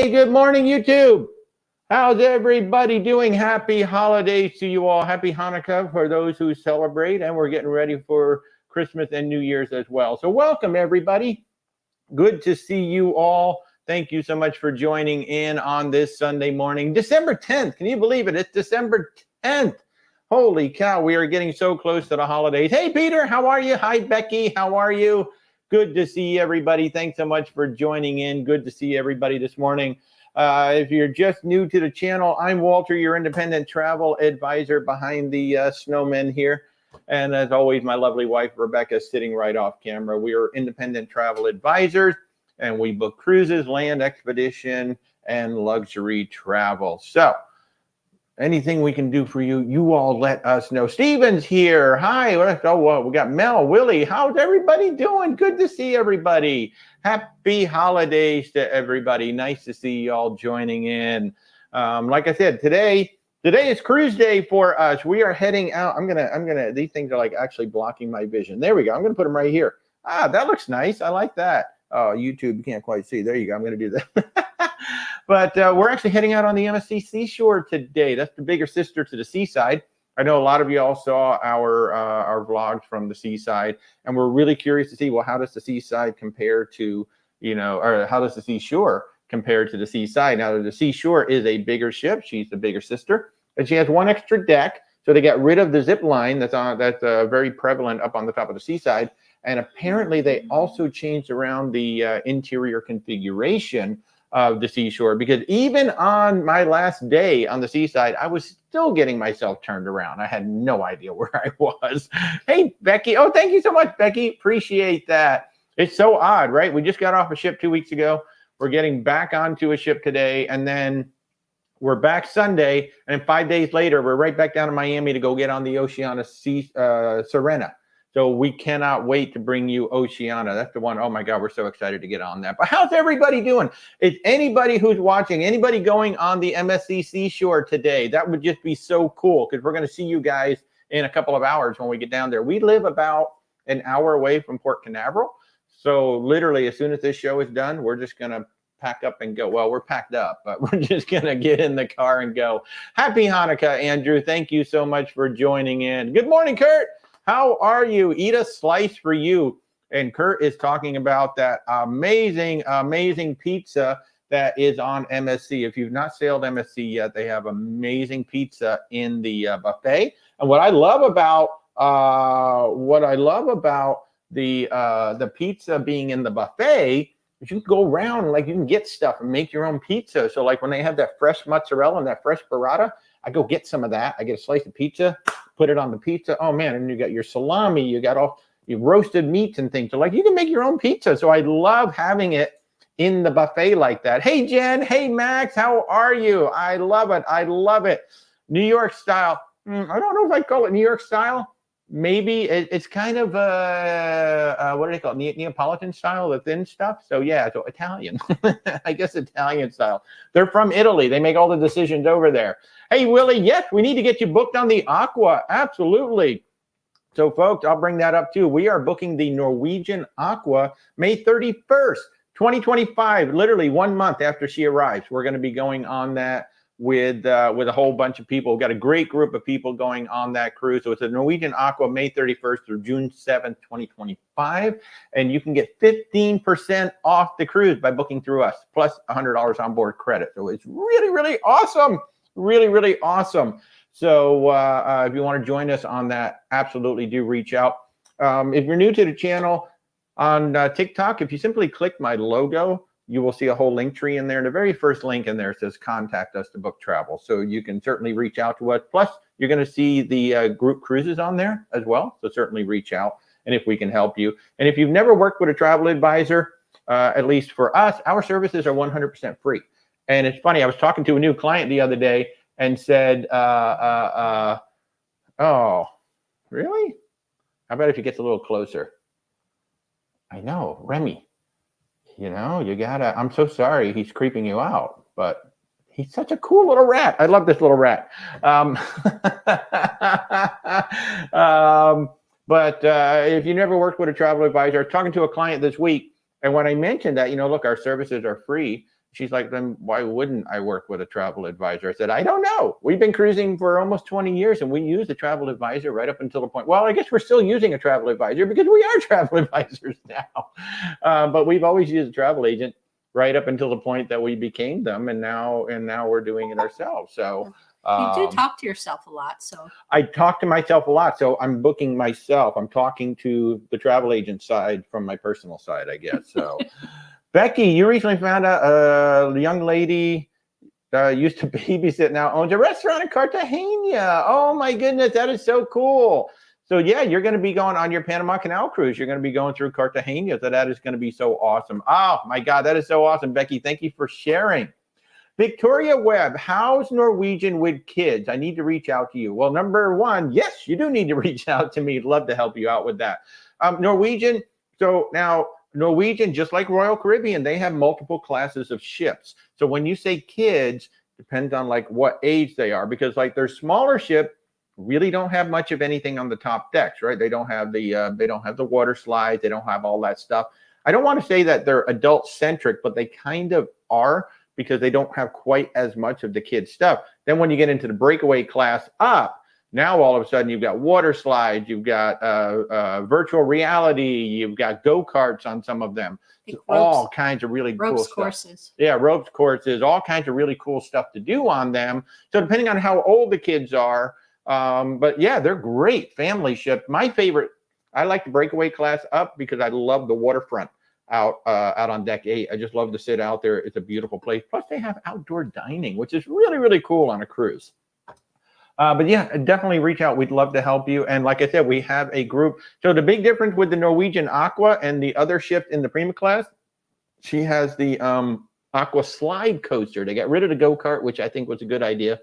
Hey, good morning, YouTube. How's everybody doing? Happy holidays to you all. Happy Hanukkah for those who celebrate, and we're getting ready for Christmas and New Year's as well. So welcome, everybody. Good to see you all. Thank you so much for joining in on this Sunday morning, December 10th. Can you believe it? It's December 10th. Holy cow, we are getting so close to the holidays. Hey, Peter, how are you? Hi, Becky, how are you? Good to see everybody. Thanks so much for joining in. Good to see everybody this morning. If you're just new to the channel, I'm Walter, your independent travel advisor behind the snowmen here. And as always, my lovely wife, Rebecca, is sitting right off camera. We are independent travel advisors, and we book cruises, land expedition, and luxury travel. So anything we can do for you, you all let us know. Steven's here. Hi. Oh, we got Mel, Willie. How's everybody doing? Good to see everybody. Happy holidays to everybody. Nice to see y'all joining in. Like I said, today is cruise day for us. We are heading out. These things are like actually blocking my vision. There we go. I'm going to put them right here. Ah, that looks nice. I like that. Oh, YouTube, you can't quite see. There you go. I'm going to do that. But we're actually heading out on the MSC Seashore today. That's the bigger sister to the Seaside. I know a lot of you all saw our vlogs from the Seaside, and we're really curious to see, well, how does the Seaside compare to, or how does the Seashore compare to the Seaside? Now, the Seashore is a bigger ship. She's the bigger sister, and she has one extra deck. So they got rid of the zip line that's very prevalent up on the top of the Seaside. And apparently they also changed around the interior configuration of the Seashore, because even on my last day on the Seaside, I was still getting myself turned around. I had no idea where I was. Hey, Becky. Oh, thank you so much, Becky. Appreciate that. It's so odd, right? We just got off a ship 2 weeks ago. We're getting back onto a ship today. And then We're back Sunday, and 5 days later, we're right back down to Miami to go get on the Oceana Serena. So we cannot wait to bring you Oceana. That's the one. Oh my God, we're so excited to get on that. But how's everybody doing? Is anybody who's watching, anybody going on the MSC Seashore today? That would just be so cool, because we're going to see you guys in a couple of hours when we get down there. We live about an hour away from Port Canaveral. So literally, as soon as this show is done, we're just going to pack up and go. Well, we're packed up, but we're just going to get in the car and go. Happy Hanukkah, Andrew. Thank you so much for joining in. Good morning, Kurt. How are you? Eat a slice for you. And Kurt is talking about that amazing, amazing pizza that is on MSC. If you've not sailed MSC yet, they have amazing pizza in the buffet. And what I love about the pizza being in the buffet is you can go around and, like, you can get stuff and make your own pizza. So like when they have that fresh mozzarella and that fresh burrata, I go get some of that. I get a slice of pizza, put it on the pizza. Oh man, and you got your salami, you got all your roasted meats and things. So like you can make your own pizza. So I love having it in the buffet like that. Hey Jen, hey Max, how are you? I love it. I love it. New York style. I don't know if I call it New York style. Maybe it's kind of what do they call it? Neapolitan style, the thin stuff. So yeah, so Italian. I guess Italian style. They're from Italy. They make all the decisions over there. Hey Willie, yes, we need to get you booked on the Aqua. Absolutely. So folks, I'll bring that up too. We are booking the Norwegian Aqua May 31st, 2025. Literally 1 month after she arrives, we're going to be going on that with a whole bunch of people. We've got a great group of people going on that cruise. So it's a Norwegian Aqua May 31st through June 7th, 2025. And you can get 15% off the cruise by booking through us, plus $100 on board credit. So it's really, really awesome. Really, really awesome. So if you want to join us on that, absolutely do reach out. If you're new to the channel on TikTok, if you simply click my logo, you will see a whole link tree in there. And the very first link in there says contact us to book travel. So you can certainly reach out to us. Plus, you're going to see the group cruises on there as well. So certainly reach out, and if we can help you. And if you've never worked with a travel advisor, at least for us, our services are 100% free. And it's funny, I was talking to a new client the other day and said, oh, really? How about if he gets a little closer? I know, Remy. You know, you gotta, I'm so sorry he's creeping you out, but he's such a cool little rat. I love this little rat. But if you never worked with a travel advisor, I was talking to a client this week, and when I mentioned that, you know, look, our services are free, she's like, then why wouldn't I work with a travel advisor? I said, I don't know. We've been cruising for almost 20 years, and we use a travel advisor right up until the point. Well, I guess we're still using a travel advisor because we are travel advisors now. But we've always used a travel agent right up until the point that we became them, and now we're doing it ourselves. So you do talk to yourself a lot. So I talk to myself a lot. So I'm booking myself. I'm talking to the travel agent side from my personal side, I guess. So. Becky, you recently found out a young lady used to babysit, now owns a restaurant in Cartagena. Oh my goodness, that is so cool. So yeah, you're going to be going on your Panama Canal cruise. You're going to be going through Cartagena. So that is going to be so awesome. Oh my God, that is so awesome. Becky, thank you for sharing. Victoria Webb, how's Norwegian with kids? I need to reach out to you. Well, number one, yes, you do need to reach out to me. Love to help you out with that. Norwegian, so now, Norwegian, just like Royal Caribbean, they have multiple classes of ships. So when you say kids, depends on like what age they are, because like their smaller ship really don't have much of anything on the top decks, right? They don't have the water slides, they don't have all that stuff. I don't want to say that they're adult centric, but they kind of are, because they don't have quite as much of the kids stuff. Then when you get into the breakaway class up, now all of a sudden you've got water slides, you've got virtual reality, you've got go-karts on some of them. All kinds of really cool stuff. Courses. Yeah, ropes courses, all kinds of really cool stuff to do on them. So depending on how old the kids are, but yeah, they're great family ships. My favorite, I like the breakaway class up because I love the waterfront out on deck 8. I just love to sit out there. It's a beautiful place. Plus they have outdoor dining, which is really, really cool on a cruise. But yeah, definitely reach out. We'd love to help you. And like I said, we have a group. So the big difference with the Norwegian Aqua and the other ship in the Prima class, she has the Aqua slide coaster. They got rid of the go-kart, which I think was a good idea.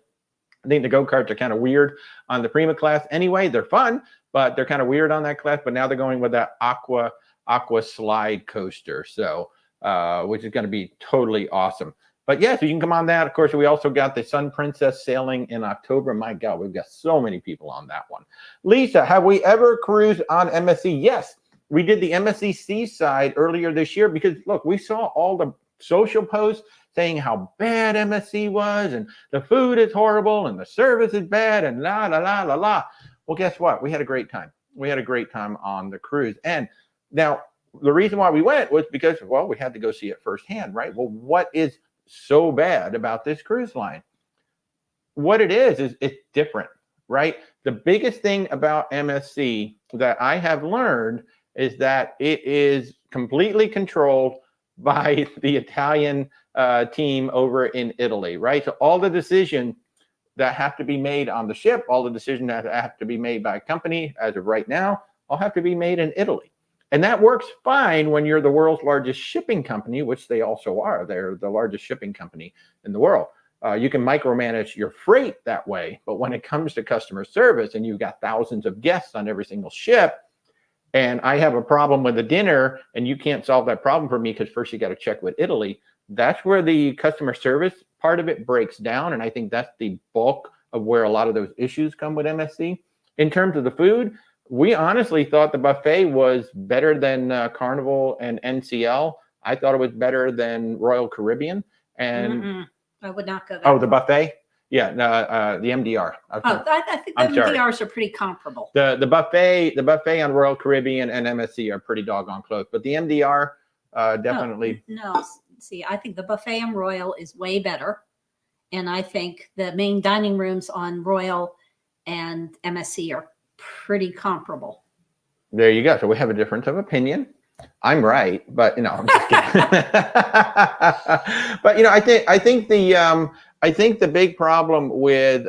I think the go-karts are kind of weird on the Prima class anyway. They're fun, but they're kind of weird on that class. But now they're going with that Aqua slide coaster, so which is going to be totally awesome. But yeah, so you can come on that. Of course, we also got the Sun Princess sailing in October. My God, we've got so many people on that one. Lisa, have we ever cruised on MSC? Yes, we did the MSC Seaside earlier this year because, look, we saw all the social posts saying how bad MSC was and the food is horrible and the service is bad and la, la, la, la, la. Well, guess what? We had a great time. We had a great time on the cruise. And now the reason why we went was because, well, we had to go see it firsthand, right? Well, what is so bad about this cruise line? What it is it's different, right? The biggest thing about MSC that I have learned is that it is completely controlled by the Italian team over in Italy, right? So all the decisions that have to be made on the ship, all the decisions that have to be made by a company as of right now, all have to be made in Italy. And that works fine when you're the world's largest shipping company, which they also are. They're the largest shipping company in the world. You can micromanage your freight that way. But when it comes to customer service and you've got thousands of guests on every single ship, and I have a problem with a dinner and you can't solve that problem for me because first you got to check with Italy, that's where the customer service part of it breaks down. And I think that's the bulk of where a lot of those issues come with MSC. In terms of the food, we honestly thought the buffet was better than Carnival and NCL. I thought it was better than Royal Caribbean. And I would not go there. Oh, the buffet? Yeah, the MDR. I think the MDRs are pretty comparable. The buffet on Royal Caribbean and MSC are pretty doggone close, but the MDR definitely. No, see, I think the buffet on Royal is way better, and I think the main dining rooms on Royal and MSC are pretty comparable. There you go. So we have a difference of opinion. I'm right, but I'm just kidding. But I think the big problem with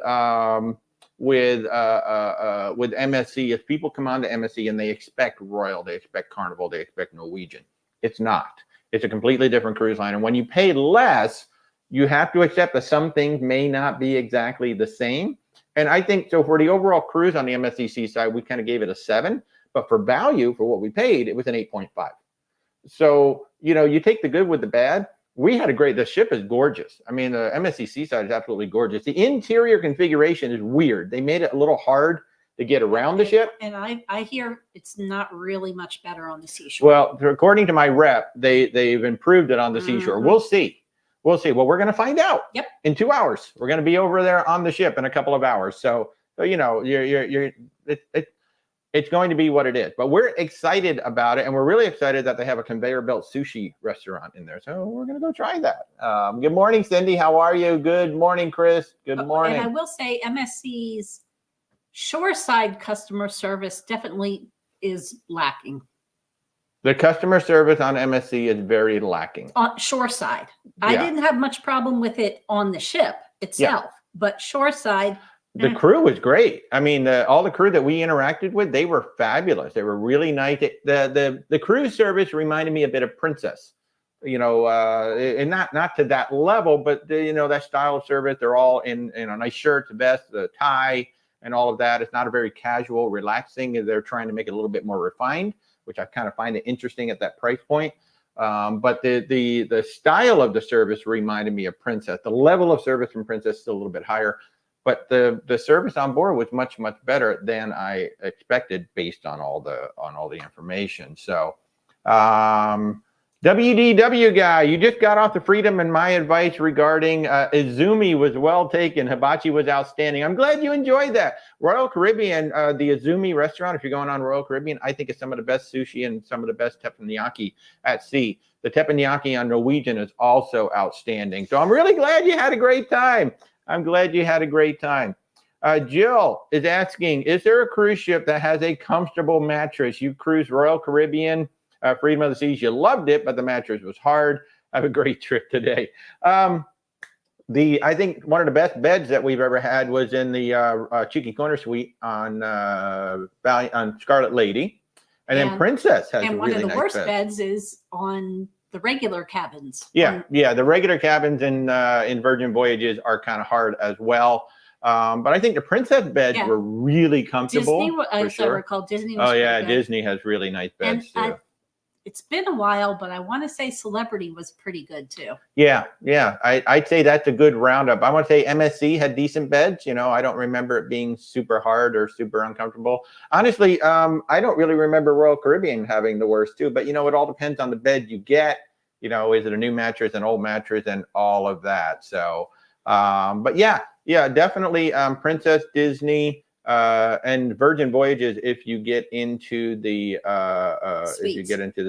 MSC is people come on to MSC and they expect Royal, they expect Carnival, they expect Norwegian. It's not. It's a completely different cruise line, and when you pay less, you have to accept that some things may not be exactly the same. And I think so for the overall cruise on the MSC Seaside, we kind of gave it a 7. But for value, for what we paid, it was an 8.5. So, you take the good with the bad. We had the ship is gorgeous. I mean, the MSC Seaside is absolutely gorgeous. The interior configuration is weird. They made it a little hard to get around the ship. And I hear it's not really much better on the seashore. Well, according to my rep, they've improved it on the seashore. We'll see. Well, we're going to find out. Yep. In 2 hours. We're going to be over there on the ship in a couple of hours. So it's going to be what it is. But we're excited about it, and we're really excited that they have a conveyor belt sushi restaurant in there. So we're going to go try that. Good morning, Cindy. How are you? Good morning, Chris. Good morning. And I will say MSC's shoreside customer service definitely is lacking. The customer service on MSC is very lacking. On shoreside. I didn't have much problem with it on the ship itself, but shoreside. The crew was great. I mean, all the crew that we interacted with, they were fabulous. They were really nice. The cruise service reminded me a bit of Princess, and not to that level, but that style of service. They're all in nice shirts, the vest, the tie, and all of that. It's not a very casual, relaxing. They're trying to make it a little bit more refined, which I kind of find it interesting at that price point. But the style of the service reminded me of Princess. The level of service from Princess is still a little bit higher. But the service on board was much, much better than I expected based on all the information. So WDW guy, you just got off the Freedom, and my advice regarding Izumi was well taken. Hibachi was outstanding. I'm glad you enjoyed that. Royal Caribbean, the Izumi restaurant, if you're going on Royal Caribbean, I think it's some of the best sushi and some of the best teppanyaki at sea. The teppanyaki on Norwegian is also outstanding. So I'm really glad you had a great time. I'm glad you had a great time. Jill is asking, is there a cruise ship that has a comfortable mattress? You cruised Royal Caribbean, Freedom of the Seas. You loved it, but the mattress was hard. Have a great trip today. I think one of the best beds that we've ever had was in the Cheeky Corner Suite on Scarlet Lady. And then Princess has a really nice bed. And one of the worst beds is on the regular cabins. Yeah, the regular cabins in Virgin Voyages are kind of hard as well. But I think the princess beds were really comfortable. Disney, as I recall, Disney was yeah, pretty good. Disney has really nice beds too. It's been a while, but I want to say Celebrity was pretty good too. Yeah. I'd say that's a good roundup. I want to say MSC had decent beds. I don't remember it being super hard or super uncomfortable. Honestly, I don't really remember Royal Caribbean having the worst too. But it all depends on the bed you get. Is it a new mattress, an old mattress, and all of that. So, but yeah, definitely Princess, Disney, and Virgin Voyages if you get into the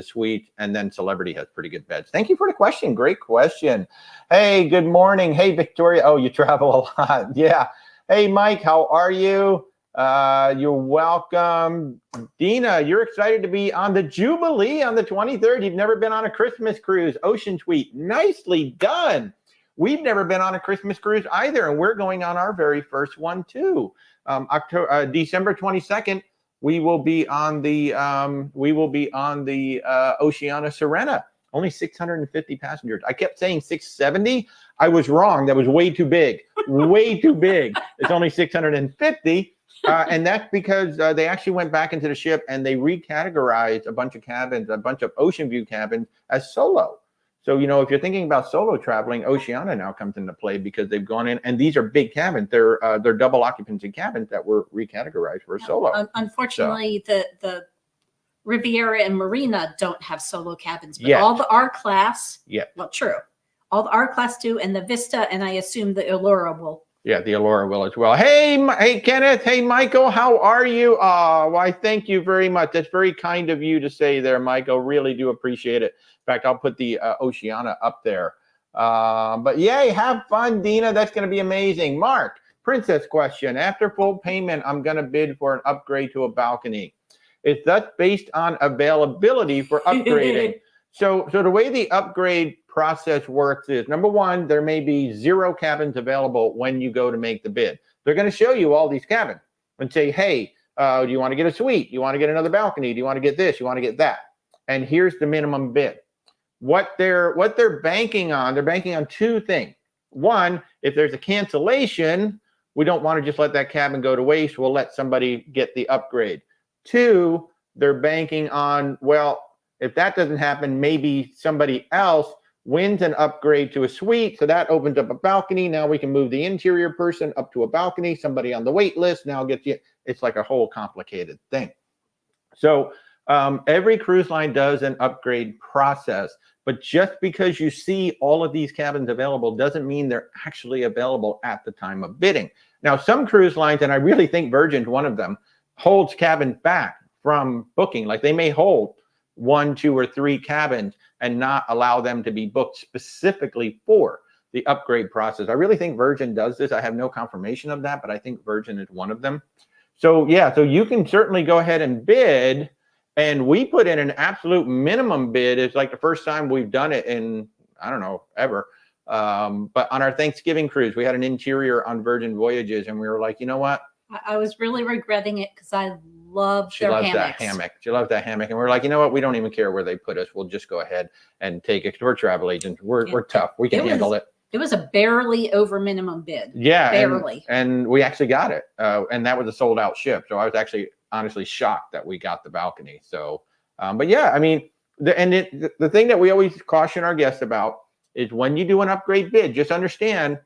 suite, and then Celebrity has pretty good beds. Thank you for the question. Great question. Hey, good morning. Hey, Victoria. Oh, you travel a lot. Yeah. Hey, Mike, how are you? You're welcome. Dina, you're excited to be on the Jubilee on the 23rd. You've never been on a Christmas cruise. Ocean Tweet. Nicely done. We've never been on a Christmas cruise either, and we're going on our very first one too. December 22nd, we will be on the Oceania Serena. Only 650 passengers. I kept saying 670. I was wrong. That was way too big. Way too big. It's only 650. And that's because they actually went back into the ship and they recategorized a bunch of cabins, a bunch of ocean view cabins as solo. So, if you're thinking about solo traveling, Oceania now comes into play because they've gone in, and these are big cabins. They're double occupancy cabins that were recategorized for solo. Unfortunately, the Riviera and Marina don't have solo cabins, but all the R class. Yeah. Well, true. All the R class do, and the Vista, and I assume the Allura will. Yeah, the Allura will as well. Hey, Kenneth. Hey, Michael. How are you? Why, thank you very much. That's very kind of you to say there, Michael. Really do appreciate it. In fact, I'll put the Oceania up there. But yay, have fun, Dina. That's going to be amazing. Mark, princess question. After full payment, I'm going to bid for an upgrade to a balcony. It's thus based on availability for upgrading. So the way the upgrade process works is, number one, there may be 0 cabins available when you go to make the bid. They're going to show you all these cabins and say, hey, do you want to get a suite? Do you want to get another balcony? Do you want to get this? You want to get that? And here's the minimum bid. What they're banking on, they're banking on 2 things. One, if there's a cancellation, we don't want to just let that cabin go to waste. We'll let somebody get the upgrade. 2, they're banking on, well, if that doesn't happen, maybe somebody else wins an upgrade to a suite. So that opens up a balcony. Now we can move the interior person up to a balcony. Somebody on the wait list now gets you. It's like a whole complicated thing. So every cruise line does an upgrade process, but just because you see all of these cabins available doesn't mean they're actually available at the time of bidding. Now, some cruise lines, and I really think Virgin's one of them, holds cabins back from booking. Like they may hold 1, 2, or 3 cabins and not allow them to be booked specifically for the upgrade process. I really think Virgin does this. I have no confirmation of that, but I think Virgin is one of them. So yeah, so you can certainly go ahead and bid, and we put in an absolute minimum bid. It's like the first time we've done it in, I don't know, ever. But on our Thanksgiving cruise, we had an interior on Virgin Voyages, and we were like, you know what? I was really regretting it because I love their hammocks. That hammock. She loves that hammock. And we're like, you know what? We don't even care where they put us. We'll just go ahead and take it. We're travel agents. We're tough. We can handle it. It was a barely over minimum bid. Yeah. Barely. And we actually got it. And that was a sold out ship. So I was actually honestly shocked that we got the balcony. So, but yeah, I mean, the thing that we always caution our guests about is when you do an upgrade bid, just understand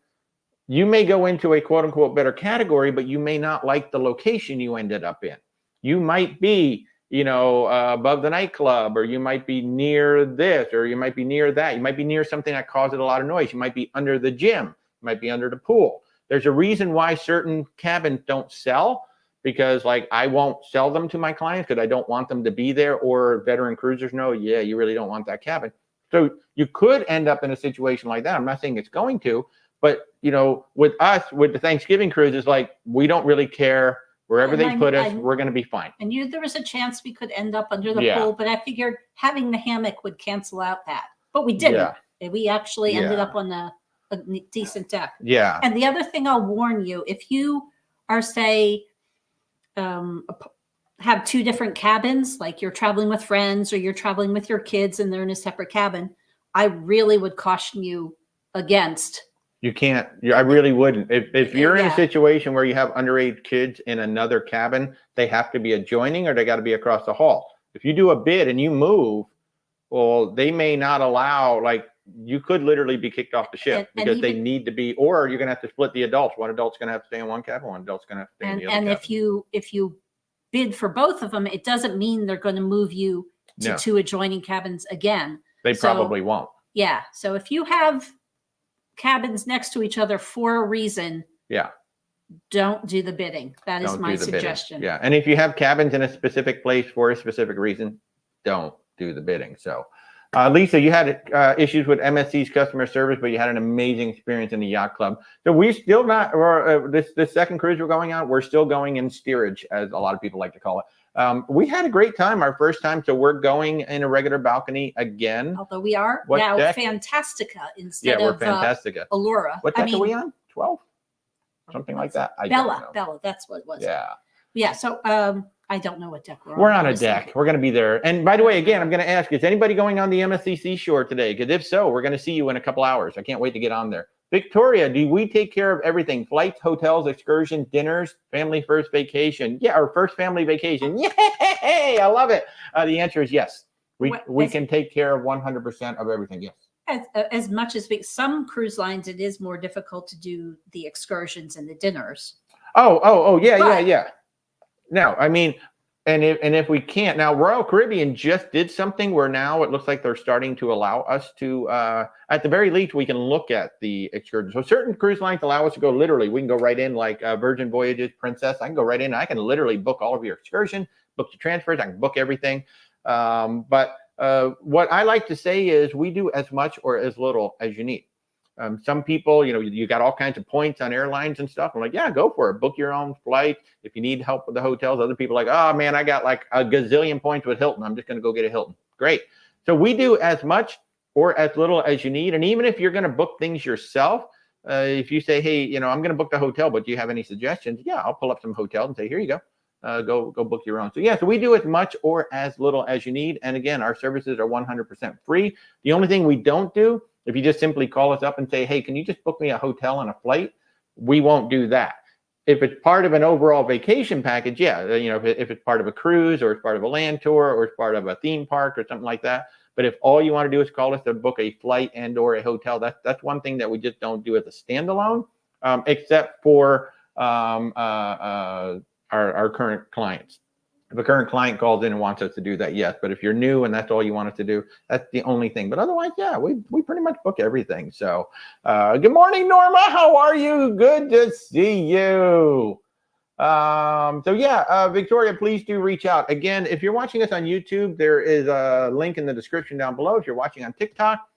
you may go into a quote unquote better category, but you may not like the location you ended up in. You might be, above the nightclub, or you might be near this, or you might be near that. You might be near something that causes a lot of noise. You might be under the gym. You might be under the pool. There's a reason why certain cabins don't sell, because like I won't sell them to my clients because I don't want them to be there, or veteran cruisers know, yeah, you really don't want that cabin. So you could end up in a situation like that. I'm not saying it's going to, but with us, with the Thanksgiving cruise, it's like, we don't really care. Wherever they put us, we're going to be fine. I knew there was a chance we could end up under the pool, but I figured having the hammock would cancel out that. But we didn't. Yeah. We actually ended up on a decent deck. Yeah. And the other thing I'll warn you, if you are, say, have 2 different cabins, like you're traveling with friends or you're traveling with your kids and they're in a separate cabin, I really would caution you against. You can't. I really wouldn't. If you're in a Yeah. situation where you have underage kids in another cabin, they have to be adjoining or they got to be across the hall. If you do a bid and you move, well, they may not allow, like, you could literally be kicked off the ship because they need to be, or you're going to have to split the adults. One adult's going to have to stay in one cabin, one adult's going to have to stay in the other cabin. And if you bid for both of them, it doesn't mean they're going to move you to two adjoining cabins again. They probably won't. Yeah. So if you have cabins next to each other for a reason, don't do the bidding. That is my suggestion. Yeah. And if you have cabins in a specific place for a specific reason, don't do the bidding. So Lisa, you had issues with MSC's customer service, but you had an amazing experience in the yacht club. So we still not, or this second cruise we're going on, we're still going in steerage, as a lot of people like to call it. We had a great time our first time, so we're going in a regular balcony again. Although we are now Fantastica instead of Fantastica. Allura. What deck are we on? 12? Something like that. Bella, that's what it was. Yeah. So I don't know what deck we're on. We're on a deck. We're going to be there. And by the way, again, I'm going to ask, is anybody going on the MSC Seashore today? Because if so, we're going to see you in a couple hours. I can't wait to get on there. Victoria, do we take care of everything? Flights, hotels, excursions, dinners, family first vacation? Yeah, our first family vacation. Yay! I love it. The answer is yes. We can take care of 100% of everything. Yes. As much as some cruise lines, it is more difficult to do the excursions and the dinners. Yeah. No, I mean, and if we can't, now Royal Caribbean just did something where now it looks like they're starting to allow us to, at the very least, we can look at the excursions. So certain cruise lines allow us to go literally. We can go right in, like Virgin Voyages, Princess. I can go right in. I can literally book all of your excursion, book the transfers. I can book everything. But what I like to say is we do as much or as little as you need. Some people, you got all kinds of points on airlines and stuff. I'm like, yeah, go for it. Book your own flight. If you need help with the hotels, other people are like, oh man, I got like a gazillion points with Hilton. I'm just going to go get a Hilton. Great. So we do as much or as little as you need. And even if you're going to book things yourself, if you say, hey, I'm going to book the hotel, but do you have any suggestions? Yeah, I'll pull up some hotels and say, here you go. Go book your own. So yeah, so we do as much or as little as you need. And again, our services are 100% free. The only thing we don't do, if you just simply call us up and say, hey, can you just book me a hotel and a flight? We won't do that. If it's part of an overall vacation package, yeah, if it's part of a cruise or it's part of a land tour or it's part of a theme park or something like that. But if all you want to do is call us to book a flight and or a hotel, that's one thing that we just don't do as a standalone, except for our current clients. If a current client calls in and wants us to do that, yes. But if you're new and that's all you want us to do, that's the only thing. But otherwise, yeah, we pretty much book everything. So good morning, Norma. How are you? Good to see you. Victoria, please do reach out. Again, if you're watching us on YouTube, there is a link in the description down below. If you're watching on TikTok,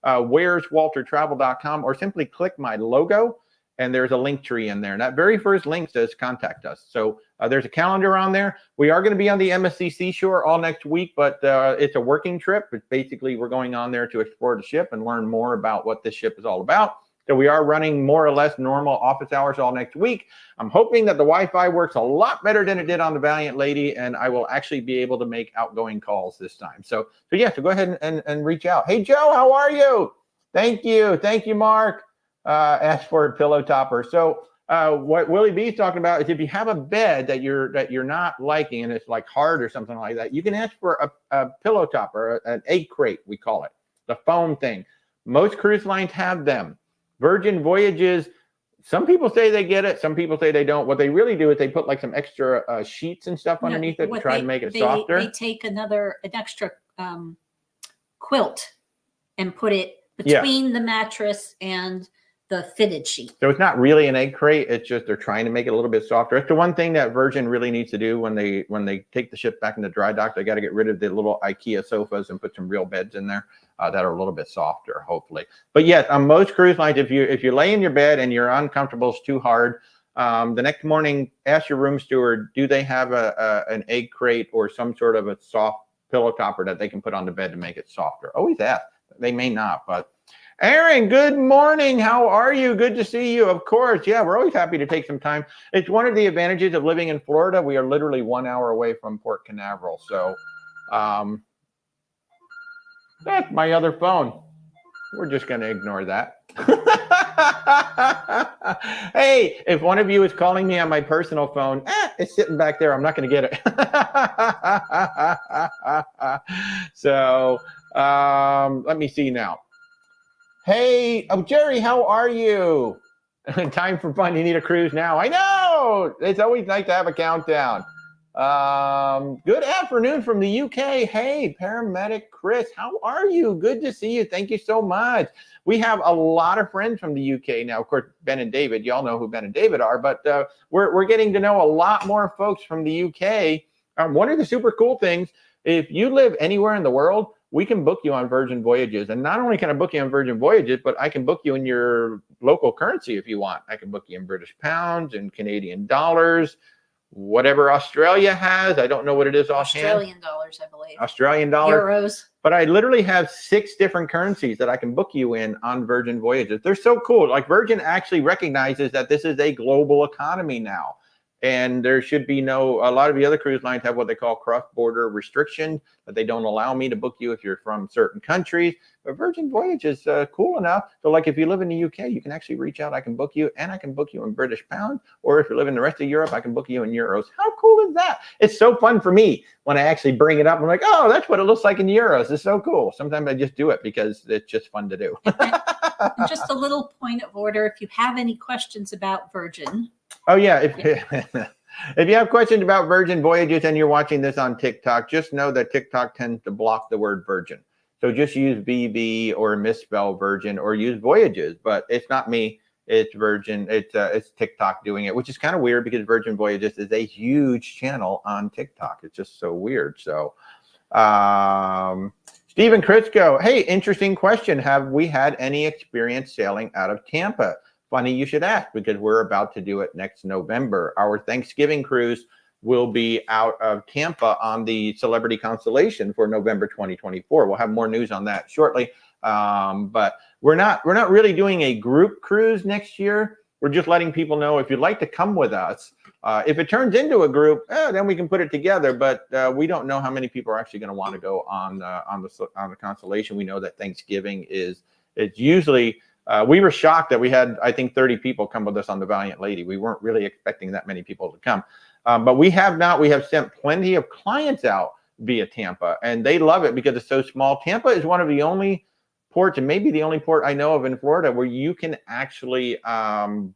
where'swaltertravel.com, or simply click my logo. And there's a link tree in there. And that very first link says contact us. So there's a calendar on there. We are going to be on the MSC Seashore all next week, but it's a working trip. It's basically we're going on there to explore the ship and learn more about what this ship is all about. So we are running more or less normal office hours all next week. I'm hoping that the Wi-Fi works a lot better than it did on the Valiant Lady, and I will actually be able to make outgoing calls this time. So go ahead and reach out. Hey, Joe, how are you? Thank you, Mark. Ask for a pillow topper. So what Willie B is talking about is if you have a bed that you're not liking and it's like hard or something like that, you can ask for a pillow topper, an egg crate, we call it, the foam thing. Most cruise lines have them. Virgin Voyages, some people say they get it, some people say they don't. What they really do is they put like some extra sheets and stuff underneath it to try and make it softer. They take an extra quilt and put it between the mattress and the fitted sheet. So it's not really an egg crate. It's just they're trying to make it a little bit softer. It's the one thing that Virgin really needs to do when they take the ship back into dry dock. They got to get rid of the little IKEA sofas and put some real beds in there that are a little bit softer, hopefully. But yes, on most cruise lines, if you lay in your bed and you're uncomfortable, it's too hard, the next morning, ask your room steward, do they have an egg crate or some sort of a soft pillow topper that they can put on the bed to make it softer? Always ask. They may not, but Aaron, good morning. How are you? Good to see you. Of course. Yeah, we're always happy to take some time. It's one of the advantages of living in Florida. We are literally 1 hour away from Port Canaveral. So that's my other phone. We're just going to ignore that. Hey, if one of you is calling me on my personal phone, it's sitting back there. I'm not going to get it. So let me see now. Hey, Jerry, how are you? Time for fun. You need a cruise now. I know. It's always nice to have a countdown. Good afternoon from the UK. Hey, paramedic Chris, how are you? Good to see you. Thank you so much. We have a lot of friends from the UK now. Of course, Ben and David, y'all know who Ben and David are, but we're getting to know a lot more folks from the UK. One of the super cool things, if you live anywhere in the world, we can book you on Virgin Voyages. And not only can I book you on Virgin Voyages, but I can book you in your local currency if you want. I can book you in British pounds and Canadian dollars, whatever Australia has. I don't know what it is offhand. Australian dollars, I believe. Australian dollars. Euros. But I literally have 6 different currencies that I can book you in on Virgin Voyages. They're so cool. Like Virgin actually recognizes that this is a global economy now. And there should be a lot of the other cruise lines have what they call cross-border restriction, that they don't allow me to book you if you're from certain countries. But Virgin Voyage is cool enough. So like if you live in the UK, you can actually reach out. I can book you, and I can book you in British pounds. Or if you live in the rest of Europe, I can book you in euros. How cool is that? It's so fun for me when I actually bring it up. I'm like, oh, that's what it looks like in euros. It's so cool. Sometimes I just do it because it's just fun to do. And just a little point of order. If you have any questions about Virgin. Oh, yeah. If you have questions about Virgin Voyages and you're watching this on TikTok, just know that TikTok tends to block the word Virgin. So just use VV or misspell Virgin or use Voyages. But it's not me. It's Virgin. It's TikTok doing it, which is kind of weird because Virgin Voyages is a huge channel on TikTok. It's just so weird. So Stephen Crisco, hey, interesting question. Have we had any experience sailing out of Tampa? Funny you should ask, because we're about to do it next November. Our Thanksgiving cruise will be out of Tampa on the Celebrity Constellation for November 2024. We'll have more news on that shortly. But we're not really doing a group cruise next year. We're just letting people know if you'd like to come with us. If it turns into a group, then we can put it together. But we don't know how many people are actually going to want to go on the Constellation. We know that Thanksgiving it's usually. We were shocked that we had, I think, 30 people come with us on the Valiant Lady. We weren't really expecting that many people to come. But we have sent plenty of clients out via Tampa, and they love it because it's so small. Tampa is one of the only ports, and maybe the only port I know of in Florida, where you can actually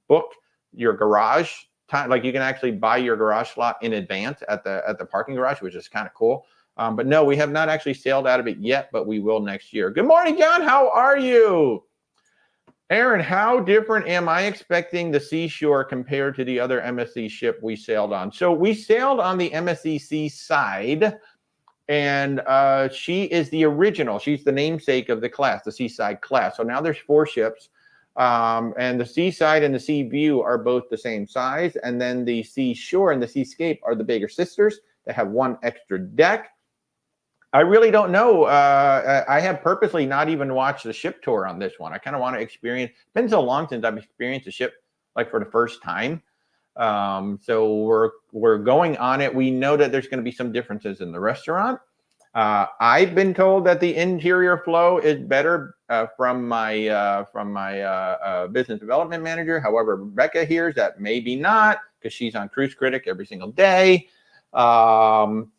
book your garage time. Like you can actually buy your garage slot in advance at the parking garage, which is kind of cool. But no, we have not actually sailed out of it yet, but we will next year. Good morning, John. How are you? Aaron, how different am I expecting the Seashore compared to the other MSC ship we sailed on? So we sailed on the MSC Seaside, and she is the original. She's the namesake of the class, the Seaside class. So now there's 4 ships, and the Seaside and the Seaview are both the same size, and then the Seashore and the Seascape are the bigger sisters. They have 1 extra deck. I really don't know. I have purposely not even watched the ship tour on this one. I kind of want to experience. It's been so long since I've experienced a ship like for the first time. So we're going on it. We know that there's going to be some differences in the restaurant. I've been told that the interior flow is better from my business development manager. However, Rebecca hears that maybe not, because she's on Cruise Critic every single day. And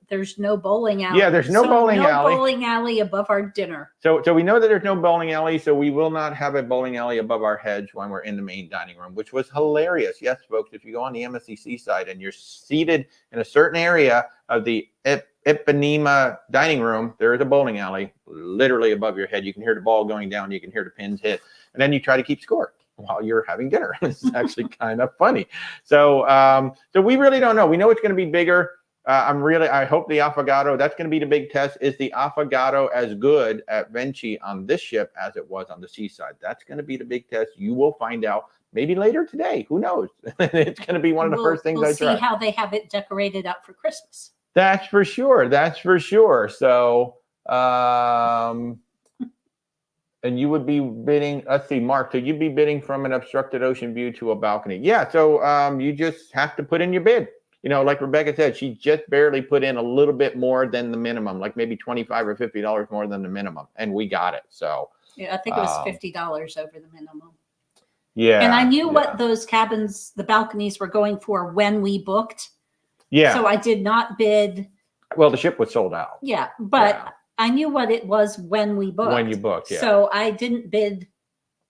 there's no bowling alley. Yeah, there's no bowling alley. No bowling alley above our dinner. So we know that there's no bowling alley, so we will not have a bowling alley above our heads when we're in the main dining room, which was hilarious. Yes, folks, if you go on the MSC Seaside and you're seated in a certain area of the Ipanema dining room, there is a bowling alley literally above your head. You can hear the ball going down. You can hear the pins hit. And then you try to keep score while you're having dinner. It's actually kind of funny. So we really don't know. We know it's going to be bigger. I hope the Affogato, that's going to be the big test. Is the Affogato as good at Venchi on this ship as it was on the Seaside? That's going to be the big test. You will find out maybe later today. Who knows? It's going to be one of the first things I try. We'll see how they have it decorated up for Christmas. That's for sure. That's for sure. So, and you would be bidding, let's see, Mark, so you'd be bidding from an obstructed ocean view to a balcony. Yeah, so you just have to put in your bid. you know, like Rebecca said, she just barely put in a little bit more than the minimum, like maybe $25 or $50 more than the minimum, and we got it. So yeah, I think it was $50 over the minimum. yeah, and I knew what those cabins, the balconies, were going for when we booked. Yeah. So I did not bid. Well, the ship was sold out. Yeah, but I knew what it was when we booked. When you booked, yeah. So I didn't bid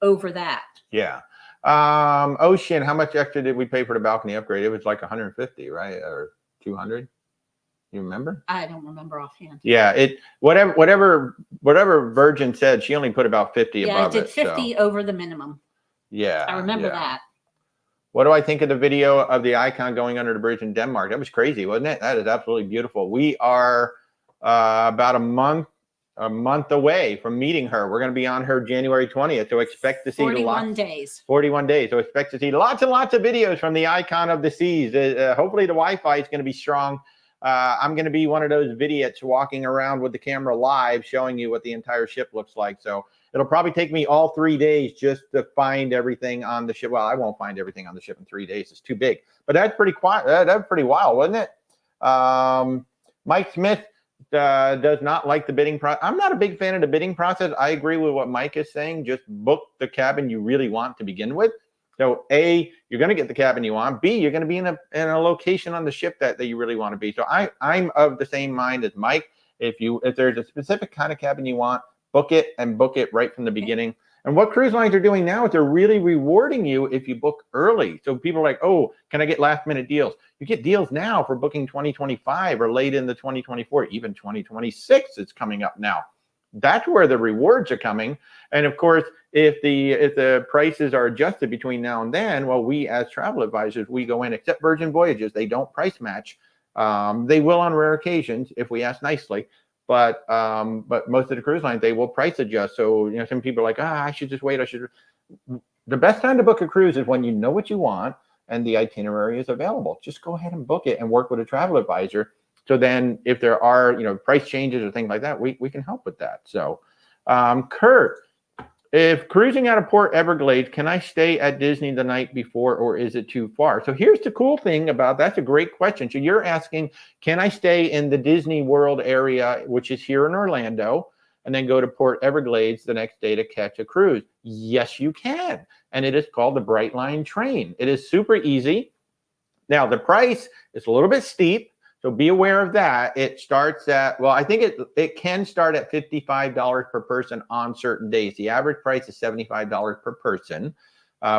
over that. Yeah. Ocean, how much extra did we pay for the balcony upgrade? It was like 150, right? Or 200? You remember? I don't remember offhand. Yeah, whatever Virgin said, she only put about 50 above it. Yeah, I did 50 over the minimum. Yeah. I remember that. What do I think of the video of the Icon going under the bridge in Denmark? That was crazy, wasn't it? That is absolutely beautiful. We are about a month away from meeting her. We're going to be on her January 20th. So expect to see 41 days. 41 days. So expect to see lots and lots of videos from the Icon of the Seas. Hopefully the Wi-Fi is going to be strong. I'm going to be one of those vidiots walking around with the camera live, showing you what the entire ship looks like. So it'll probably take me all 3 days just to find everything on the ship. Well, I won't find everything on the ship in 3 days. It's too big. But that's pretty quiet. That's pretty wild, wasn't it? Mike Smith does not like the bidding process. I'm not a big fan of the bidding process. I agree with what Mike is saying. Just book the cabin you really want to begin with. So A, you're going to get the cabin you want. B, you're going to be in a location on the ship that you really want to be. So I'm of the same mind as Mike. If there's a specific kind of cabin you want, book it right from the beginning. And what cruise lines are doing now is they're really rewarding you if you book early. So people are like, oh, can I get last minute deals? You get deals now for booking 2025 or late in the 2024, even 2026 is coming up now. That's where the rewards are coming. And of course, if the prices are adjusted between now and then, well, we as travel advisors, we go in, except Virgin Voyages, they don't price match. They will on rare occasions if we ask nicely. But most of the cruise lines, they will price adjust. So, you know, some people are like, I should just wait. The best time to book a cruise is when you know what you want and the itinerary is available. Just go ahead and book it and work with a travel advisor. So then if there are, you know, price changes or things like that, we can help with that. So, Kurt, if cruising out of Port Everglades, can I stay at Disney the night before or is it too far? So here's the cool thing about that's a great question. So you're asking, can I stay in the Disney World area, which is here in Orlando, and then go to Port Everglades the next day to catch a cruise? Yes, you can. And it is called the Brightline train. It is super easy. Now, the price is a little bit steep. So be aware of that. It starts at, well, I think it can start at $55 per person on certain days. The average price is $75 per person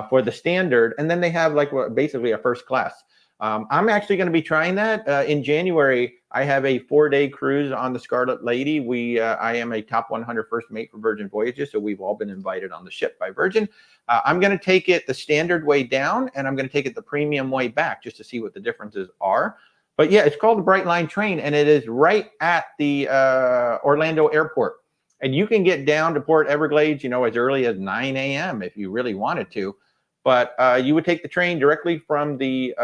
for the standard. And then they have like basically a first class. I'm actually going to be trying that in January. I have a 4-day cruise on the Scarlet Lady. I am a top 100 first mate for Virgin Voyages. So we've all been invited on the ship by Virgin. I'm going to take it the standard way down and I'm going to take it the premium way back just to see what the differences are. But yeah, it's called the Brightline train, and it is right at the Orlando airport. And you can get down to Port Everglades, you know, as early as 9 a.m. if you really wanted to. But you would take the train directly from the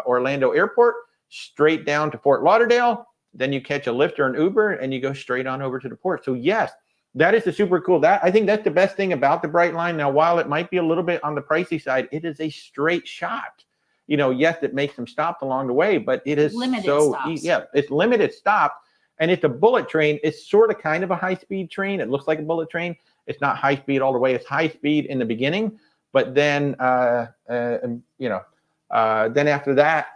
Orlando airport straight down to Fort Lauderdale. Then you catch a Lyft or an Uber, and you go straight on over to the port. So yes, that is the super cool. I think that's the best thing about the Brightline. Now, while it might be a little bit on the pricey side, it is a straight shot. You know, yes, it makes them stop along the way, but it is limited so stops. Yeah, it's limited stop, and it's a bullet train. It's sort of kind of a high-speed train. It looks like a bullet train. It's not high speed all the way. It's high speed in the beginning, but then then after that,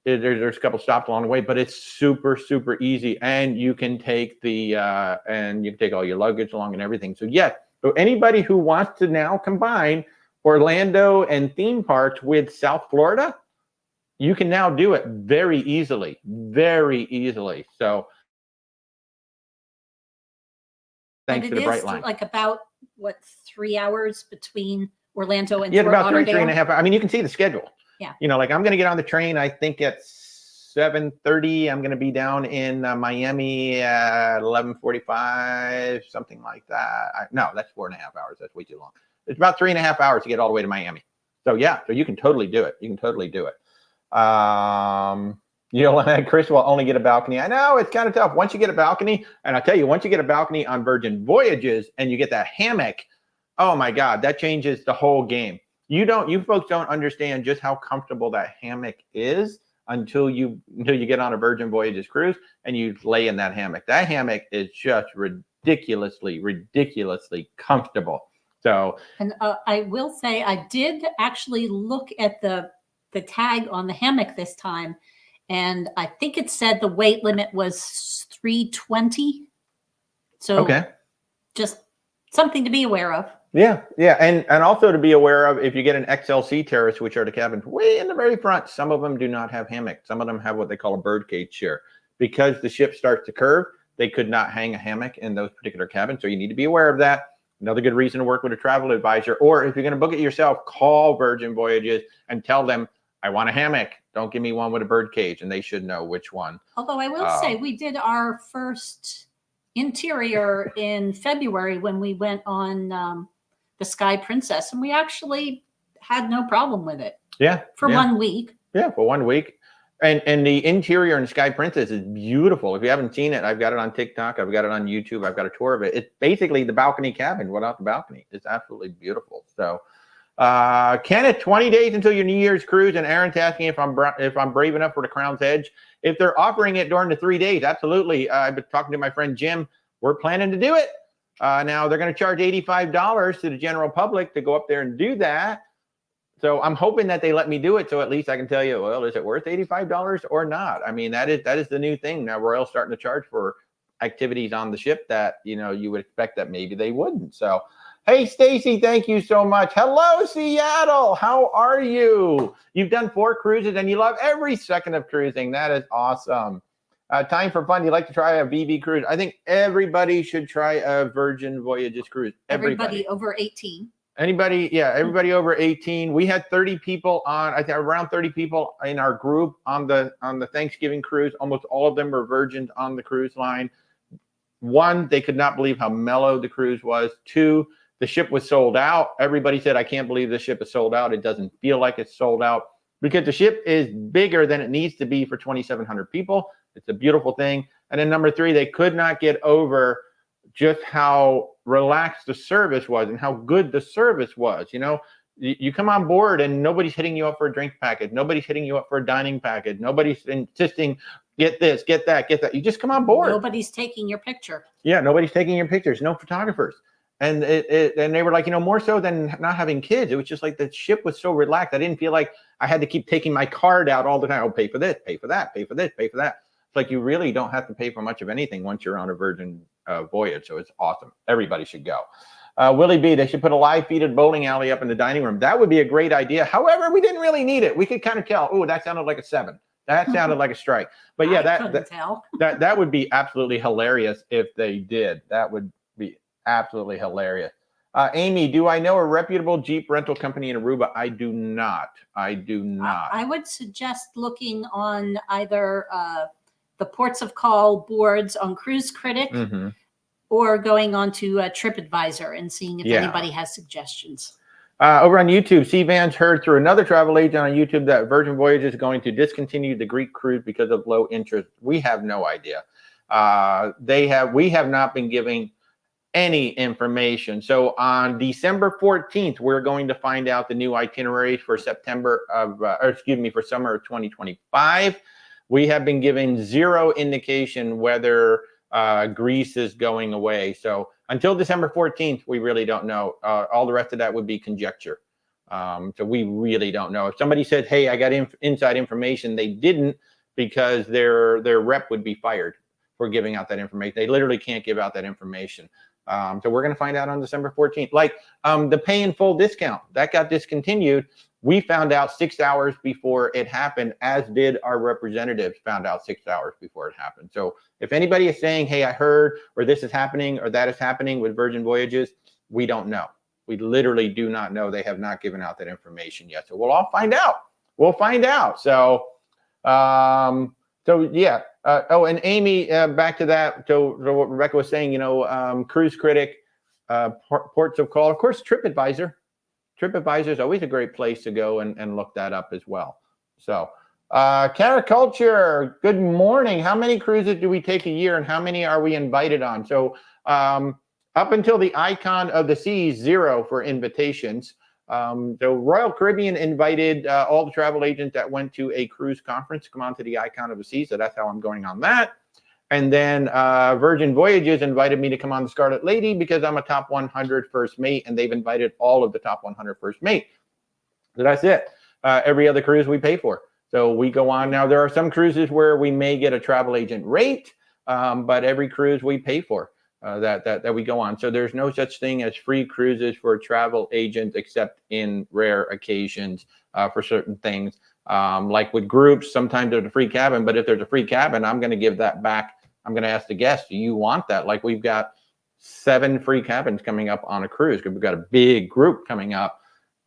there's a couple stops along the way. But it's super easy, and you can take all your luggage along and everything. So yeah, so anybody who wants to now combine Orlando and theme parks with South Florida, you can now do it very easily. So thanks to the Brightline. Like about 3 hours between Orlando and Fort about Lauderdale? 3.5 hours. I mean, you can see the schedule. Yeah. You know, like I'm going to get on the train, I think at 7:30. I'm going to be down in Miami at 11:45, something like that. No, that's 4.5 hours. That's way too long. It's about 3.5 hours to get all the way to Miami. So yeah, so you can totally do it. Chris will only get a balcony. I know it's kind of tough. Once you get a balcony, and I tell you, once you get a balcony on Virgin Voyages and you get that hammock, oh my God, that changes the whole game. You folks don't understand just how comfortable that hammock is until you get on a Virgin Voyages cruise and you lay in that hammock. That hammock is just ridiculously comfortable. So, and I will say I did actually look at the tag on the hammock this time, and I think it said the weight limit was 320. So okay. Just something to be aware of. Yeah, and also to be aware of, if you get an XLC terrace, which are the cabins way in the very front, some of them do not have hammocks. Some of them have what they call a birdcage chair. Because the ship starts to curve, they could not hang a hammock in those particular cabins, so you need to be aware of that. Another good reason to work with a travel advisor, or if you're going to book it yourself, call Virgin Voyages and tell them, I want a hammock. Don't give me one with a birdcage, and they should know which one. Although I will say we did our first interior in February when we went on the Sky Princess, and we actually had no problem with it. Yeah. For 1 week. Yeah, for 1 week. And the interior in Sky Princess is beautiful. If you haven't seen it, I've got it on TikTok. I've got it on YouTube. I've got a tour of it. It's basically the balcony cabin without the balcony. It's absolutely beautiful. So, Kenneth, 20 days until your New Year's cruise, and Aaron's asking if I'm brave enough for the Crown's Edge. If they're offering it during the 3 days, absolutely. I've been talking to my friend Jim. We're planning to do it. Now they're going to charge $85 to the general public to go up there and do that. So I'm hoping that they let me do it, so at least I can tell you, well, is it worth $85 or not? I mean, that is the new thing now. Royal's starting to charge for activities on the ship that, you know, you would expect that maybe they wouldn't. So, hey, Stacy, thank you so much. Hello, Seattle. How are you? You've done 4 cruises and you love every second of cruising. That is awesome. Time for fun. You like to try a VV cruise? I think everybody should try a Virgin Voyages cruise. Everybody over 18. Everybody over 18. We had 30 people on, I think around 30 people in our group on the Thanksgiving cruise. Almost all of them were virgins on the cruise line. 1, they could not believe how mellow the cruise was. 2, the ship was sold out. Everybody said, I can't believe the ship is sold out. It doesn't feel like it's sold out because the ship is bigger than it needs to be for 2,700 people. It's a beautiful thing. And then number 3, they could not get over just how relaxed the service was and how good the service was. You know, you come on board and nobody's hitting you up for a drink package. Nobody's hitting you up for a dining package. Nobody's insisting, get this, get that, get that. You just come on board. Nobody's taking your picture. Yeah, nobody's taking your pictures. No photographers. And and they were like, you know, more so than not having kids. It was just like the ship was so relaxed. I didn't feel like I had to keep taking my card out all the time. Oh, pay for this, pay for that, pay for this, pay for that. It's like you really don't have to pay for much of anything once you're on a Virgin Voyage. So it's awesome. Everybody should go. Willie B, they should put a live feeded bowling alley up in the dining room. That would be a great idea. However, we didn't really need it. We could kind of tell, oh, that sounded like a 7. That sounded like a strike. But yeah, that would be absolutely hilarious if they did. That would be absolutely hilarious. Amy, do I know a reputable Jeep rental company in Aruba? I do not. I would suggest looking on either the ports of call boards on Cruise Critic, or going on to TripAdvisor and seeing if anybody has suggestions. Over on YouTube, C. Vance heard through another travel agent on YouTube that Virgin Voyage is going to discontinue the Greek cruise because of low interest. We have no idea. We have not been giving any information. So on December 14th, we're going to find out the new itineraries for for summer of 2025. We have been given 0 indication whether Greece is going away. So until December 14th, we really don't know. All the rest of that would be conjecture. So we really don't know. If somebody said, hey, I got inside information, they didn't, because their rep would be fired for giving out that information. They literally can't give out that information. So we're going to find out on December 14th. Like the pay in full discount, that got discontinued. We found out 6 hours before it happened, as did our representatives found out 6 hours before it happened. So if anybody is saying, hey, I heard, or this is happening, or that is happening with Virgin Voyages, we don't know. We literally do not know. They have not given out that information yet. So we'll all find out. We'll find out. So, yeah. And Amy, back to that. So what Rebecca was saying, you know, Cruise Critic, ports of call, of course, TripAdvisor. TripAdvisor is always a great place to go and look that up as well. So, Cariculture, good morning. How many cruises do we take a year, and how many are we invited on? So, up until the Icon of the Seas, 0 for invitations. So Royal Caribbean invited all the travel agents that went to a cruise conference to come on to the Icon of the Sea. So that's how I'm going on that. And then Virgin Voyages invited me to come on the Scarlet Lady because I'm a top 100 first mate, and they've invited all of the top 100 first mate. So that's it. Every other cruise we pay for. So we go on. Now, there are some cruises where we may get a travel agent rate, but every cruise we pay for that we go on. So there's no such thing as free cruises for a travel agent except in rare occasions for certain things. Like with groups, sometimes there's a free cabin, but if there's a free cabin, I'm going to give that back. I'm going to ask the guest, do you want that? Like we've got 7 free cabins coming up on a cruise because we've got a big group coming up.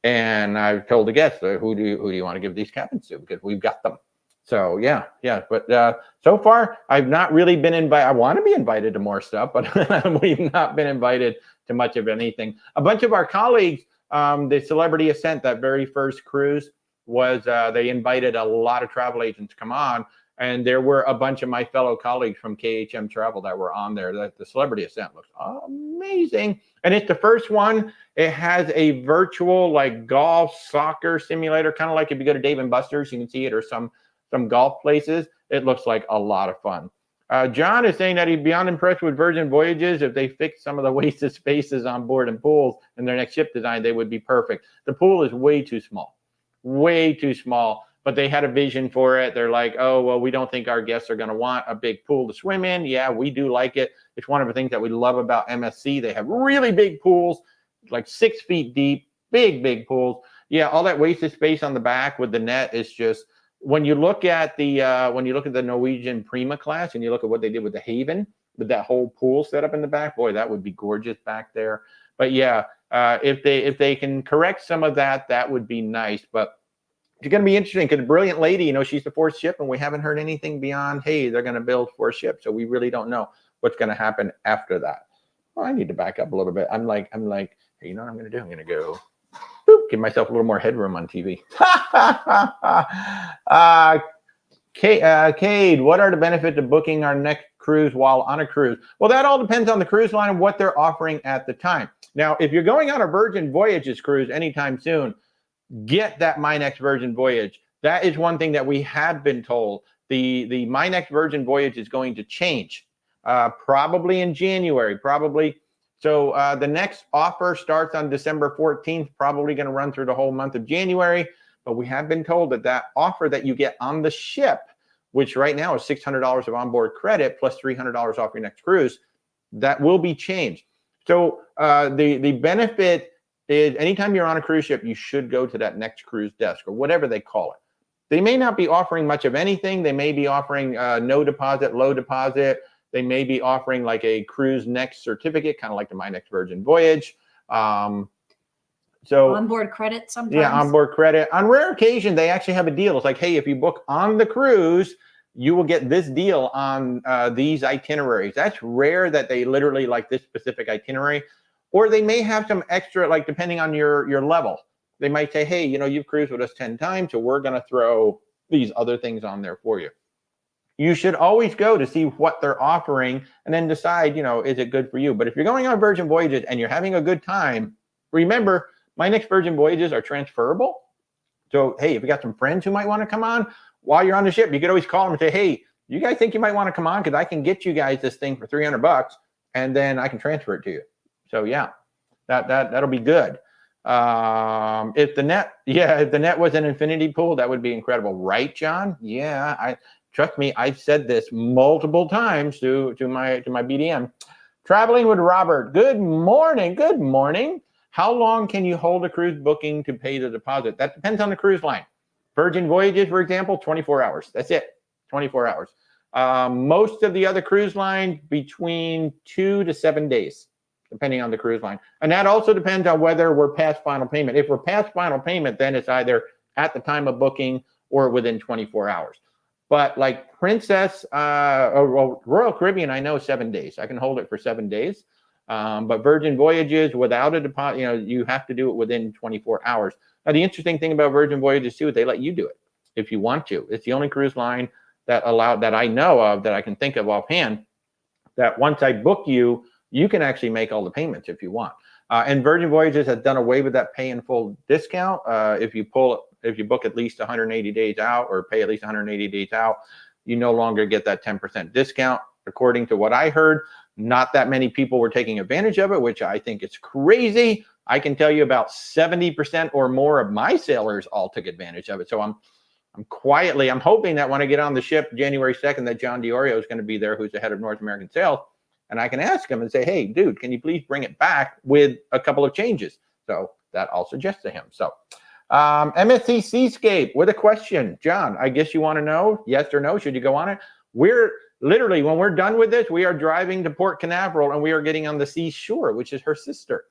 And I've told the guests, who do you want to give these cabins to? Because we've got them. So yeah. But so far, I've not really been invited. I want to be invited to more stuff, but we've not been invited to much of anything. A bunch of our colleagues, the Celebrity Ascent, that very first cruise, was they invited a lot of travel agents to come on. And there were a bunch of my fellow colleagues from KHM Travel that were on there. That the Celebrity Ascent looks amazing. And it's the first one. It has a virtual like golf, soccer simulator, kind of like if you go to Dave & Buster's, you can see it, or some golf places. It looks like a lot of fun. John is saying that he's beyond impressed with Virgin Voyages. If they fix some of the wasted spaces on board and pools in their next ship design, they would be perfect. The pool is way too small. But they had a vision for it. They're like, oh, well, we don't think our guests are going to want a big pool to swim in. Yeah, we do like it. It's one of the things that we love about MSC. They have really big pools, like 6 feet deep, big pools. Yeah, all that wasted space on the back with the net is just, when you look at the Norwegian Prima class and you look at what they did with the Haven, with that whole pool set up in the back, boy, that would be gorgeous back there. But yeah, if they can correct some of that, that would be nice. But it's going to be interesting because Brilliant Lady, she's the 4th ship, and we haven't heard anything beyond, hey, they're going to build 4 ships. So we really don't know what's going to happen after that. Well, I need to back up a little bit. I'm like, hey, you know what I'm going to do? I'm going to go, boop, give myself a little more headroom on TV. Cade, what are the benefits of booking our next cruise while on a cruise? Well, that all depends on the cruise line and what they're offering at the time. Now, if you're going on a Virgin Voyages cruise anytime soon, get that My Next Virgin Voyage. That is one thing that we have been told. The My Next Virgin Voyage is going to change, probably in January, probably. So the next offer starts on December 14th, probably going to run through the whole month of January. But we have been told that offer that you get on the ship, which right now is $600 of onboard credit plus $300 off your next cruise, that will be changed. So the benefit is anytime you're on a cruise ship, you should go to that next cruise desk or whatever they call it. They may not be offering much of anything. They may be offering no deposit, low deposit. They may be offering like a cruise next certificate, kind of like the My Next Virgin Voyage. So onboard credit sometimes. Yeah, onboard credit. On rare occasion, they actually have a deal. It's like, hey, if you book on the cruise, you will get this deal on these itineraries. That's rare that they literally like this specific itinerary. Or they may have some extra, like depending on your level. They might say, hey, you've cruised with us 10 times, so we're going to throw these other things on there for you. You should always go to see what they're offering and then decide, is it good for you? But if you're going on Virgin Voyages and you're having a good time, remember, My Next Virgin Voyages are transferable. So, hey, if you got some friends who might want to come on while you're on the ship, you could always call them and say, hey, you guys think you might want to come on? Because I can get you guys this thing for $300 and then I can transfer it to you. So yeah, that'll be good. If the net was an infinity pool, that would be incredible, right, John? Yeah, trust me, I've said this multiple times to my BDM. Traveling with Robert. Good morning. How long can you hold a cruise booking to pay the deposit? That depends on the cruise line. Virgin Voyages, for example, 24 hours. That's it, 24 hours. Most of the other cruise lines between 2 to 7 days. Depending on the cruise line. And that also depends on whether we're past final payment. If we're past final payment, then it's either at the time of booking or within 24 hours. But like Princess, or Royal Caribbean, I know 7 days. I can hold it for 7 days. But Virgin Voyages, without a deposit, you have to do it within 24 hours. Now, the interesting thing about Virgin Voyages, too, is they let you do it if you want to. It's the only cruise line that I know of, that I can think of offhand, that once I book you, you can actually make all the payments if you want. And Virgin Voyages has done away with that pay in full discount. If you book at least 180 days out or pay at least 180 days out, you no longer get that 10% discount. According to what I heard, not that many people were taking advantage of it, which I think is crazy. I can tell you about 70% or more of my sailors all took advantage of it. So I'm hoping that when I get on the ship January 2nd, that John DiOrio is going to be there, who's the head of North American sales. And I can ask him and say, hey, dude, can you please bring it back with a couple of changes? So that I'll suggest to him. So MSC Seascape with a question. John, I guess you want to know, yes or no, should you go on it? We're literally, when we're done with this, we are driving to Port Canaveral and we are getting on the Seashore, which is her sister.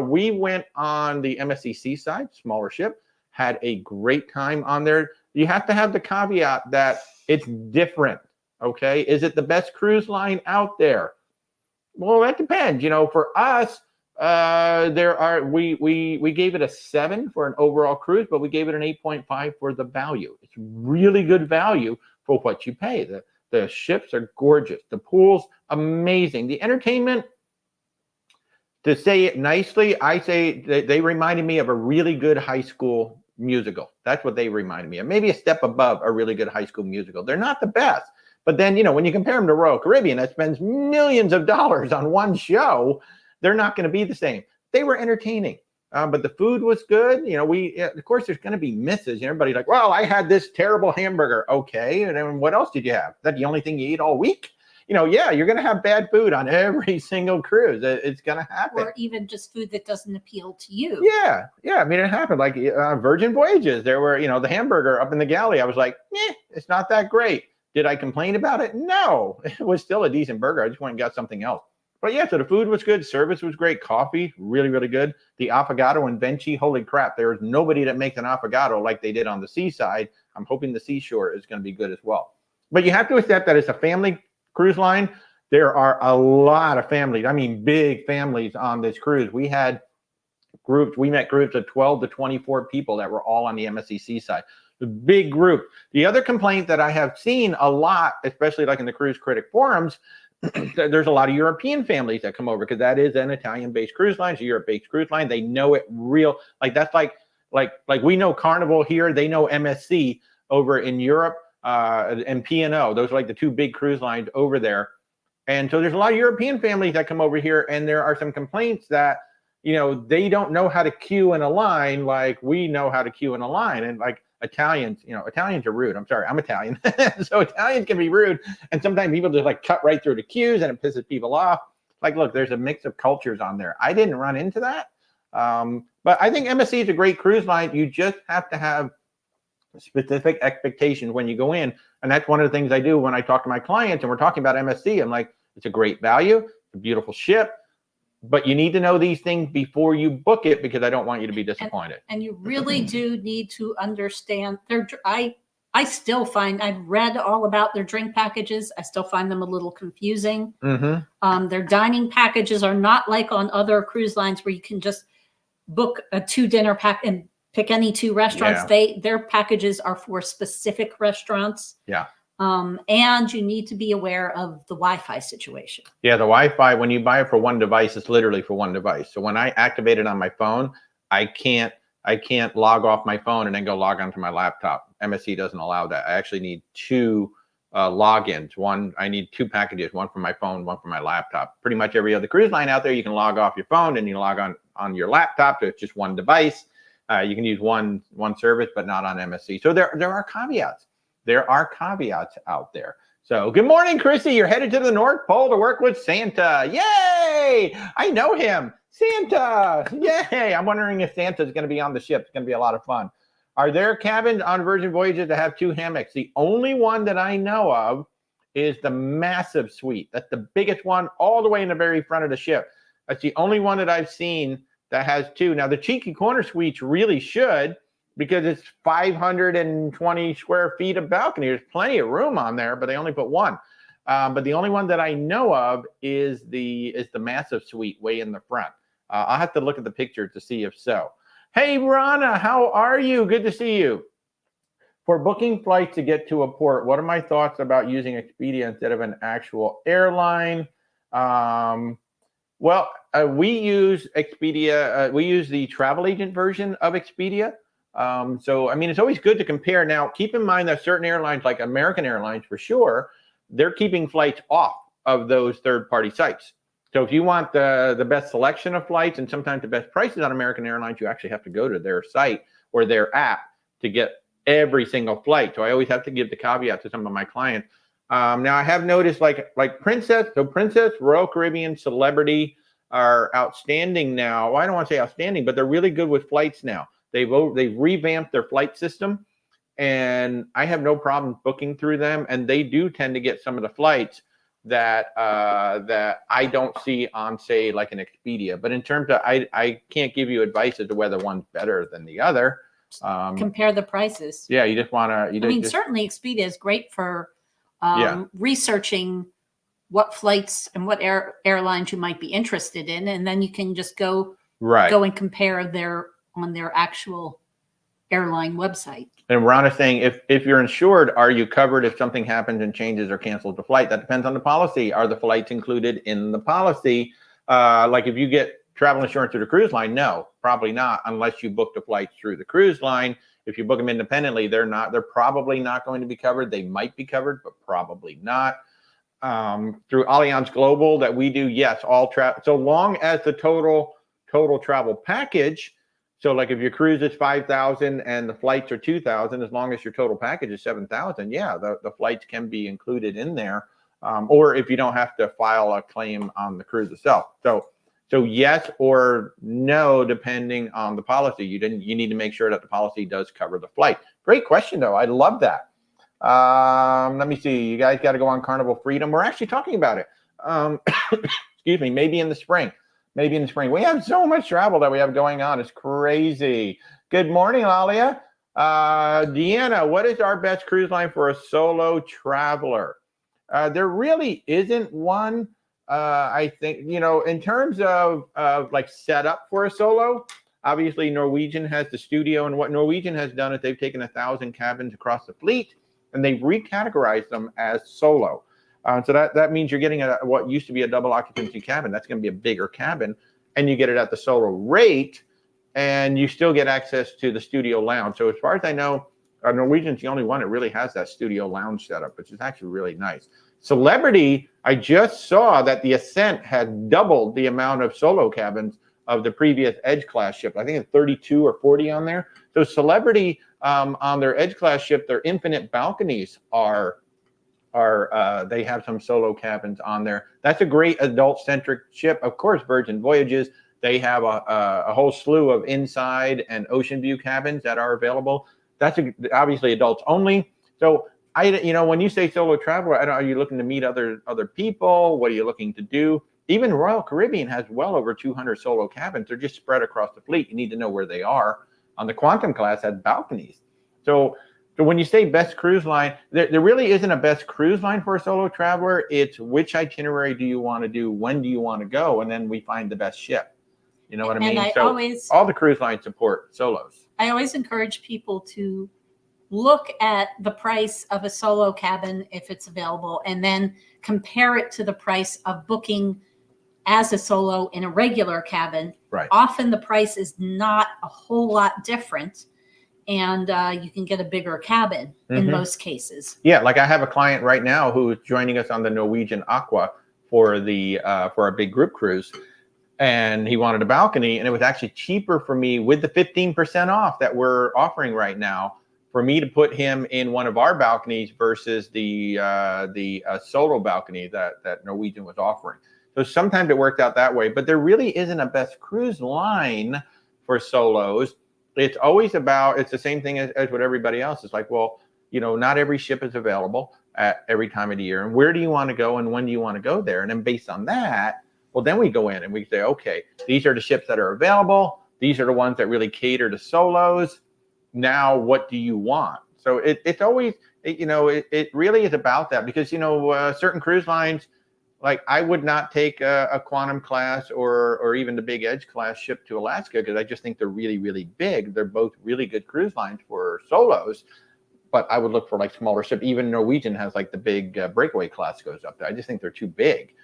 We went on the MSC Seaside, smaller ship, had a great time on there. You have to have the caveat that it's different, okay? Is it the best cruise line out there? Well, that depends. You know, for us, we gave it a 7 for an overall cruise, but we gave it an 8.5 for the value. It's really good value for what you pay. The ships are gorgeous. The pool's amazing. The entertainment, to say it nicely, I say they reminded me of a really good high school musical. That's what they reminded me of. Maybe a step above a really good high school musical. They're not the best. But then, you know, when you compare them to Royal Caribbean, that spends millions of dollars on one show, they're not going to be the same. They were entertaining, but the food was good. You know, of course, there's going to be misses. Everybody's like, well, I had this terrible hamburger. Okay. And then what else did you have? Is that the only thing you eat all week? You know, yeah, you're going to have bad food on every single cruise. It's going to happen. Or even just food that doesn't appeal to you. Yeah. I mean, it happened. Like Virgin Voyages, there were, you know, the hamburger up in the galley. I was like, it's not that great. Did I complain about it? No, it was still a decent burger. I just went and got something else. But yeah, so the food was good. Service was great. Coffee, really, really good. The affogato and Venchi, holy crap. There is nobody that makes an affogato like they did on the Seaside. I'm hoping the Seashore is going to be good as well. But you have to accept that it's a family cruise line. There are a lot of families. I mean, big families on this cruise. We had groups. We met groups of 12 to 24 people that were all on the MSC Seaside. The big group. The other complaint that I have seen a lot, especially like in the cruise critic forums, there's a lot of European families that come over because that is an Italian-based cruise line. It's a Europe-based cruise line. They know it real. Like that's like we know Carnival here. They know MSC over in Europe and P&O. Those are like the two big cruise lines over there. And so there's a lot of European families that come over here, and there are some complaints that, you know, they don't know how to queue in a line like we know how to queue in a line. And like Italians, you know, Italians are rude. I'm sorry, I'm Italian. So Italians can be rude. And sometimes people just like cut right through the queues and it pisses people off. Like, look, there's a mix of cultures on there. I didn't run into that. But I think MSC is a great cruise line. You just have to have specific expectations when you go in. And that's one of the things I do when I talk to my clients and we're talking about MSC. I'm like, it's a great value, it's a beautiful ship, but you need to know these things before you book it because I don't want you to be disappointed. And you really do need to understand I still find, I've read all about their drink packages. I still find them a little confusing. Mm-hmm. Their dining packages are not like on other cruise lines where you can just book a 2 dinner pack and pick any 2 restaurants. Yeah. Their packages are for specific restaurants. Yeah. And you need to be aware of the Wi-Fi situation. Yeah, the Wi-Fi, when you buy it for one device, it's literally for one device. So when I activate it on my phone, I can't log off my phone and then go log onto my laptop. MSC doesn't allow that. I actually need 2 logins. I need 2 packages, one for my phone, one for my laptop. Pretty much every other cruise line out there, you can log off your phone and you log on your laptop. So it's just one device. You can use one service, but not on MSC. So there are caveats. There are caveats out there. So good morning, Chrissy. You're headed to the North Pole to work with Santa. Yay! I know him. Santa. Yay! I'm wondering if Santa's going to be on the ship. It's going to be a lot of fun. Are there cabins on Virgin Voyages that have 2 hammocks? The only one that I know of is the massive suite. That's the biggest one all the way in the very front of the ship. That's the only one that I've seen that has 2. Now, the cheeky corner suites really should, because it's 520 square feet of balcony. There's plenty of room on there, but they only put 1. But the only one that I know of is the massive suite way in the front. I'll have to look at the picture to see if so. Hey, Rana, how are you? Good to see you. For booking flights to get to a port, what are my thoughts about using Expedia instead of an actual airline? Well, We use Expedia. We use the travel agent version of Expedia. So, I mean, it's always good to compare. Now, keep in mind that certain airlines, like American Airlines for sure, they're keeping flights off of those third-party sites. So if you want the best selection of flights and sometimes the best prices on American Airlines, you actually have to go to their site or their app to get every single flight. So I always have to give the caveat to some of my clients. Now, I have noticed like Princess, Royal Caribbean, Celebrity are outstanding now. Well, I don't want to say outstanding, but they're really good with flights now. They've revamped their flight system, and I have no problem booking through them. And they do tend to get some of the flights that I don't see on, say, like an Expedia. But in terms of, I can't give you advice as to whether one's better than the other. Compare the prices. Yeah, you just want to. I mean, certainly Expedia is great for Yeah. researching what flights and what airlines you might be interested in, and then you can just go and compare on their actual airline website. And Ron is saying, if you're insured, are you covered if something happens and changes or cancels the flight? That depends on the policy. Are the flights included in the policy? Like if you get travel insurance through the cruise line, no, probably not, unless you book the flights through the cruise line. If you book them independently, they're probably not going to be covered. They might be covered, but probably not. Through Allianz Global that we do, yes, all travel, so long as the total travel package. So like if your cruise is 5,000 and the flights are 2,000, as long as your total package is 7,000, yeah, the flights can be included in there. Or if you don't have to file a claim on the cruise itself. So yes or no, depending on the policy. You need to make sure that the policy does cover the flight. Great question though. I love that. Let me see. You guys got to go on Carnival Freedom. We're actually talking about it. Excuse me. Maybe in the spring. We have so much travel that we have going on. It's crazy. Good morning, Alia. Deanna, what is our best cruise line for a solo traveler? There really isn't one. I think, in terms of like setup for a solo, obviously Norwegian has the studio, and what Norwegian has done is they've taken 1,000 cabins across the fleet and they've recategorized them as solo. So that means you're getting what used to be a double occupancy cabin. That's going to be a bigger cabin, and you get it at the solo rate, and you still get access to the studio lounge. So as far as I know, Norwegian's the only one that really has that studio lounge setup, which is actually really nice. Celebrity, I just saw that the Ascent had doubled the amount of solo cabins of the previous Edge class ship. I think it's 32 or 40 on there. So Celebrity, on their Edge class ship, their infinite balconies they have some solo cabins on there. That's a great adult-centric ship. Of course, Virgin Voyages, they have a whole slew of inside and ocean view cabins that are available. That's obviously adults only. So when you say solo traveler, are you looking to meet other people? What are you looking to do? Even Royal Caribbean has well over 200 solo cabins. They're just spread across the fleet. You need to know where they are. On the Quantum class had balconies. So when you say best cruise line, there really isn't a best cruise line for a solo traveler. It's which itinerary do you want to do? When do you want to go? And then we find the best ship. You know what I mean? All the cruise lines support solos. I always encourage people to look at the price of a solo cabin if it's available, and then compare it to the price of booking as a solo in a regular cabin. Right. Often the price is not a whole lot different, and you can get a bigger cabin in most cases. Yeah, like I have a client right now who is joining us on the Norwegian Aqua for a big group cruise, and he wanted a balcony, and it was actually cheaper for me with the 15% off that we're offering right now for me to put him in one of our balconies versus the solo balcony that Norwegian was offering. So sometimes it worked out that way, but there really isn't a best cruise line for solos. It's always it's the same thing as what everybody else is like. Well, not every ship is available at every time of the year. And where do you want to go and when do you want to go there? And then based on that, well, then we go in and we say, okay, these are the ships that are available. These are the ones that really cater to solos. Now, what do you want? So it's always, it really is about that, because, certain cruise lines, like I would not take a Quantum class or even the big Edge class ship to Alaska, because I just think they're really, really big. They're both really good cruise lines for solos, but I would look for like smaller ship. Even Norwegian has like the big Breakaway class goes up there. I just think they're too big.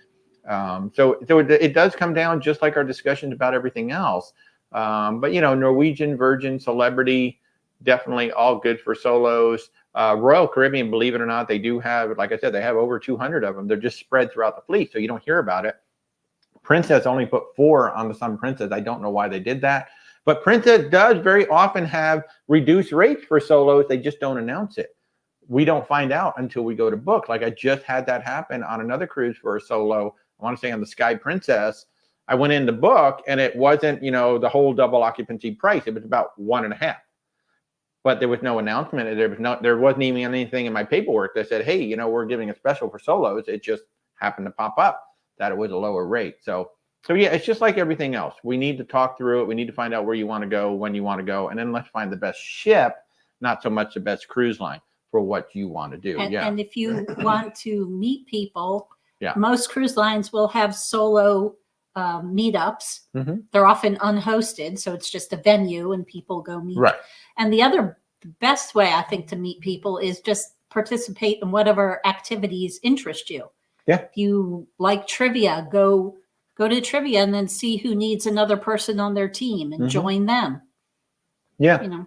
So it does come down just like our discussions about everything else. But Norwegian, Virgin, Celebrity, definitely all good for solos. Royal Caribbean, believe it or not, they do have, like I said, they have over 200 of them. They're just spread throughout the fleet, so you don't hear about it. Princess only put 4 on the Sun Princess. I don't know why they did that. But Princess does very often have reduced rates for solos. They just don't announce it. We don't find out until we go to book. Like I just had that happen on another cruise for a solo. I want to say on the Sky Princess. I went in to book and it wasn't, the whole double occupancy price. It was about 1.5. But there was no announcement. There wasn't even anything in my paperwork that said, hey, we're giving a special for solos. It just happened to pop up that it was a lower rate. So yeah, it's just like everything else. We need to talk through it. We need to find out where you want to go, when you want to go, and then let's find the best ship, not so much the best cruise line for what you want to do. And if you want to meet people, yeah, most cruise lines will have solo meetups. Mm-hmm. They're often unhosted, so it's just a venue and people go meet. Right. And the best way I think to meet people is just participate in whatever activities interest you. Yeah. If you like trivia, go to trivia and then see who needs another person on their team and Mm-hmm. join them. Yeah.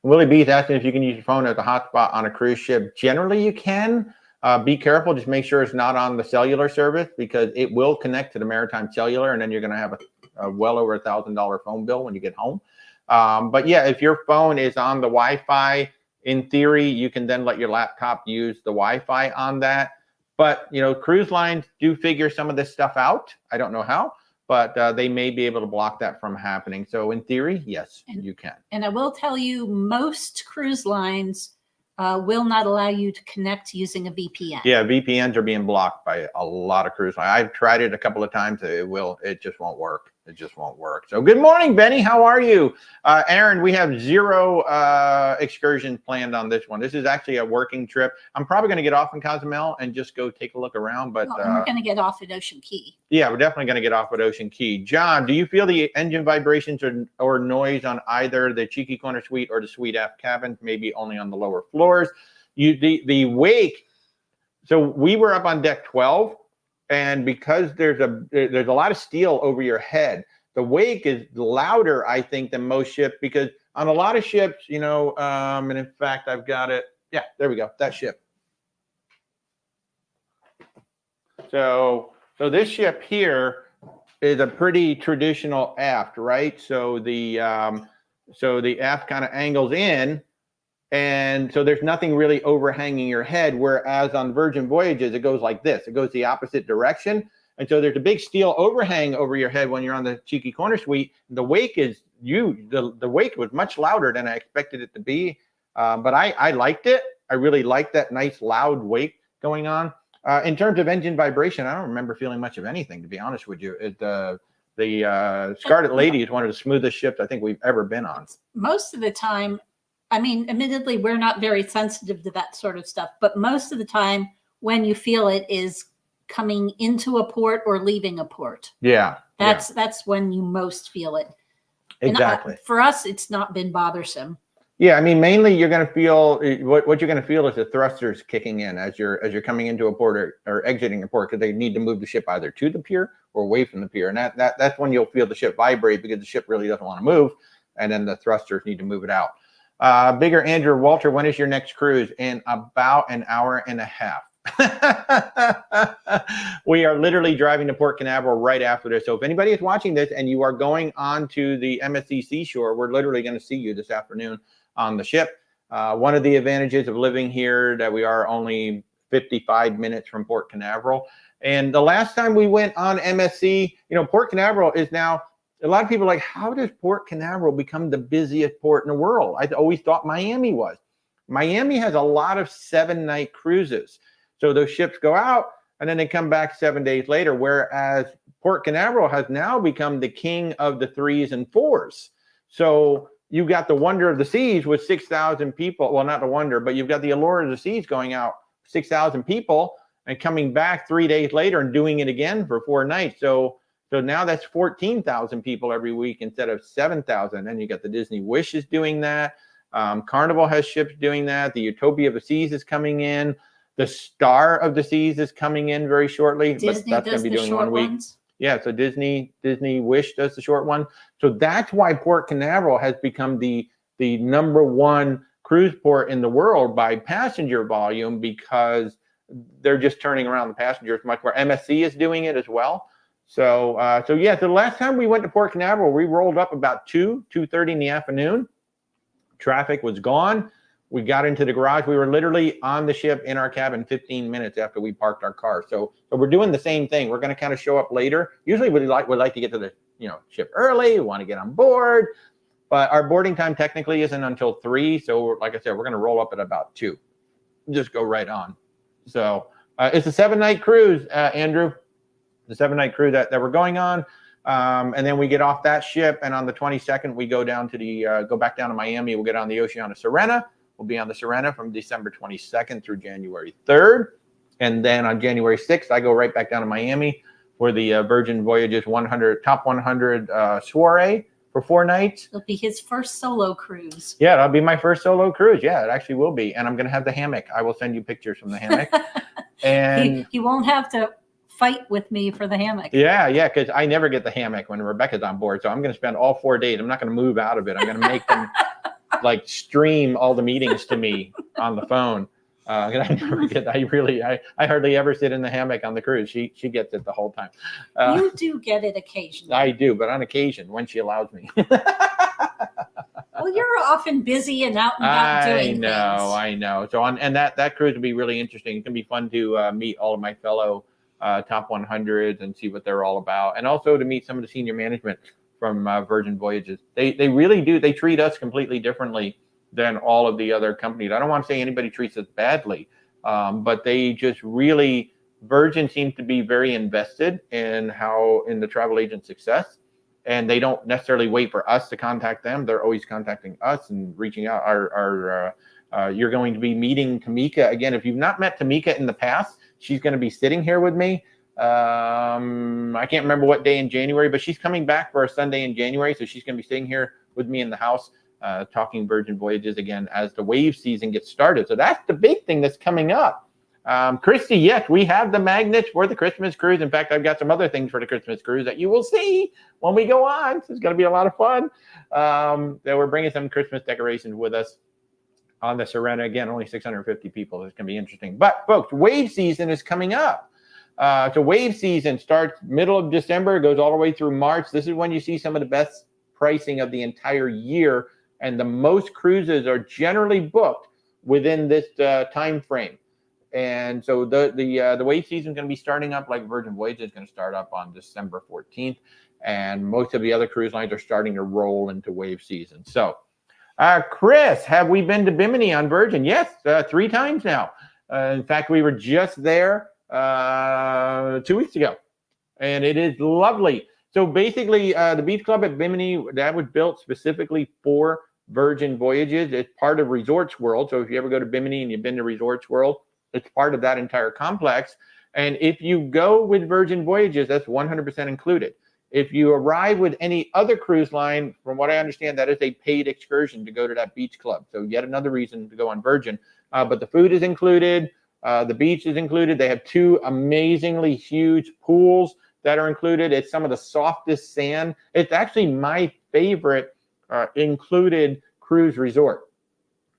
Willie B is asking if you can use your phone as a hotspot on a cruise ship. Generally, you can. Be careful. Just make sure it's not on the cellular service because it will connect to the maritime cellular, and then you're going to have a well over $1,000 phone bill when you get home. But yeah, if your phone is on the Wi-Fi, in theory, you can then let your laptop use the Wi-Fi on that. But, cruise lines do figure some of this stuff out. I don't know how, but they may be able to block that from happening. So in theory, yes, you can. And I will tell you, most cruise lines will not allow you to connect using a VPN. Yeah, VPNs are being blocked by a lot of cruise lines. I've tried it a couple of times. It just won't work. It just won't work. So good morning, Benny. How are you? Aaron, we have 0 excursions planned on this one. This is actually a working trip. I'm probably going to get off in Cozumel and just go take a look around. But we're going to get off at Ocean Key. Yeah, we're definitely going to get off at Ocean Key. John, do you feel the engine vibrations or noise on either the Cheeky Corner Suite or the Suite F cabins, maybe only on the lower floors? The wake, so we were up on deck 12, and because there's a lot of steel over your head, the wake is louder, I think, than most ships, because on a lot of ships, and in fact, I've got it. Yeah, there we go. That ship. So this ship here is a pretty traditional aft, right? So the aft kind of angles in, and so there's nothing really overhanging your head, whereas on Virgin Voyages, it goes like this. It goes the opposite direction. And so there's a big steel overhang over your head when you're on the Cheeky Corner Suite. The wake is the wake was much louder than I expected it to be. But I liked it. I really liked that nice loud wake going on. In terms of engine vibration, I don't remember feeling much of anything, to be honest with you. The Scarlet Lady is one of the smoothest ships I think we've ever been on. Most of the time, I mean, admittedly, we're not very sensitive to that sort of stuff, but most of the time when you feel it is coming into a port or leaving a port. Yeah. That's when you most feel it. Exactly. And for us, it's not been bothersome. Yeah, I mean, mainly you're going to feel what you're going to feel is the thrusters kicking in as you're coming into a port or exiting a port, because they need to move the ship either to the pier or away from the pier, and that's when you'll feel the ship vibrate, because the ship really doesn't want to move, and then the thrusters need to move it out. Bigger Andrew Walter, when is your next cruise? In about an hour and a half. We are literally driving to Port Canaveral right after this. So if anybody is watching this and you are going on to the MSC Seashore, we're literally going to see you this afternoon on the ship. One of the advantages of living here that we are only 55 minutes from Port Canaveral. And the last time we went on MSC, Port Canaveral is now, a lot of people are like, how does Port Canaveral become the busiest port in the world? I always thought Miami was. Miami has a lot of 7-night cruises. So those ships go out and then they come back 7 days later, whereas Port Canaveral has now become the king of the 3s and 4s. So you got the Wonder of the Seas with 6,000 people. Well, not the Wonder, but you've got the Allure of the Seas going out 6,000 people and coming back 3 days later and doing it again for 4 nights. So now that's 14,000 people every week instead of 7,000. And you got the Disney Wish is doing that. Carnival has ships doing that. The Utopia of the Seas is coming in. The Star of the Seas is coming in very shortly, Disney but that's going does to be the doing short 1 week. ones. Yeah, so Disney Wish does the short one. So that's why Port Canaveral has become the #1 cruise port in the world by passenger volume, because they're just turning around the passengers much more. MSC is doing it as well. So yeah, the last time we went to Port Canaveral, we rolled up about 2:30 in the afternoon. Traffic was gone. We got into the garage. We were literally on the ship in our cabin 15 minutes after we parked our car. So we're doing the same thing. We're going to kind of show up later. Usually we'd like to get to the ship early. We want to get on board, but our boarding time technically isn't until 3. So like I said, we're going to roll up at about 2. Just go right on. So it's a 7-night cruise, Andrew. The 7-night cruise that we're going on. And then we get off that ship, and on the 22nd we go down to go back down to Miami. We'll get on the Oceana Serena. We'll be on the Serena from December 22nd through January 3rd. And then on January 6th, I go right back down to Miami for the Virgin Voyages Top 100 soiree for 4 nights. It'll be his first solo cruise. Yeah, that'll be my first solo cruise. Yeah, it actually will be. And I'm going to have the hammock. I will send you pictures from the hammock. And he won't have to fight with me for the hammock. Yeah, because I never get the hammock when Rebecca's on board. So I'm going to spend all 4 days. I'm not going to move out of it. I'm going to make them like stream all the meetings to me on the phone. I never get. I hardly ever sit in the hammock on the cruise. She gets it the whole time. You do get it occasionally. I do, but on occasion when she allows me. Well, you're often busy and out and about doing things. I know. So and that cruise will be really interesting. It's going to be fun to meet all of my fellow top 100s and see what they're all about, and also to meet some of the senior management from Virgin Voyages. They really do. They treat us completely differently than all of the other companies. I don't want to say anybody treats us badly, but they just really, Virgin seems to be very invested in the travel agent success, and they don't necessarily wait for us to contact them. They're always contacting us and reaching out. You're going to be meeting Tamika again. If you've not met Tamika in the past, she's going to be sitting here with me. I can't remember what day in January, but she's coming back for a Sunday in January. So she's going to be sitting here with me in the house, talking Virgin Voyages again as the wave season gets started. So that's the big thing that's coming up. Christy, yes, we have the magnets for the Christmas cruise. In fact, I've got some other things for the Christmas cruise that you will see when we go on. So it's going to be a lot of fun. That we're bringing some Christmas decorations with us on the Serena. Again, only 650 people. It's going to be interesting. But folks, wave season is coming up. So wave season starts middle of December, goes all the way through March. This is when you see some of the best pricing of the entire year, and the most cruises are generally booked within this time frame. And so the wave season is going to be starting up, like Virgin Voyage is going to start up on December 14th, and most of the other cruise lines are starting to roll into wave season. So, Chris, have we been to Bimini on Virgin? Yes, 3 times now. In fact, we were just there 2 weeks ago, and it is lovely. So basically, the Beach Club at Bimini, that was built specifically for Virgin Voyages. It's part of Resorts World. So if you ever go to Bimini and you've been to Resorts World, it's part of that entire complex. And if you go with Virgin Voyages, that's 100% included. If you arrive with any other cruise line, from what I understand, that is a paid excursion to go to that beach club. So yet another reason to go on Virgin. But the food is included. The beach is included. They have 2 amazingly huge pools that are included. It's some of the softest sand. It's actually my favorite included cruise resort.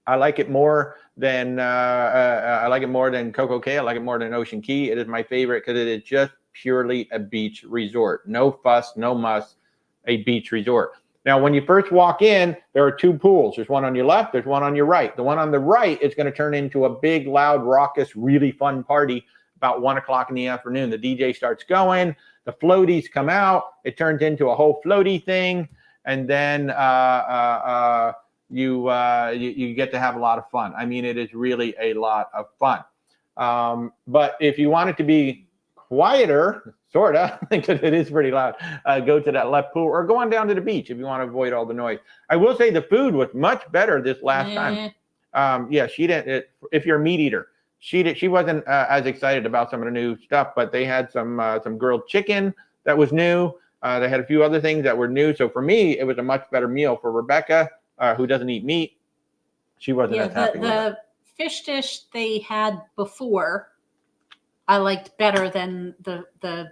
I like it more than Coco Cay. I like it more than Ocean Key. It is my favorite because it is just purely a beach resort. No fuss, no muss, a beach resort. Now, when you first walk in, there are 2 pools. There's one on your left, there's one on your right. The one on the right is going to turn into a big, loud, raucous, really fun party about 1 o'clock in the afternoon. The DJ starts going, the floaties come out, it turns into a whole floaty thing, and then you get to have a lot of fun. I mean, it is really a lot of fun. But if you want it to be quieter, sort of, because it is pretty loud, go to that left pool or go on down to the beach if you want to avoid all the noise. I will say the food was much better this last time. Yeah, she didn't. If you're a meat eater, she wasn't as excited about some of the new stuff, but they had some grilled chicken that was new. They had a few other things that were new. So for me, it was a much better meal. For Rebecca, who doesn't eat meat, she wasn't as happy with it. fish dish they had before, I liked better than the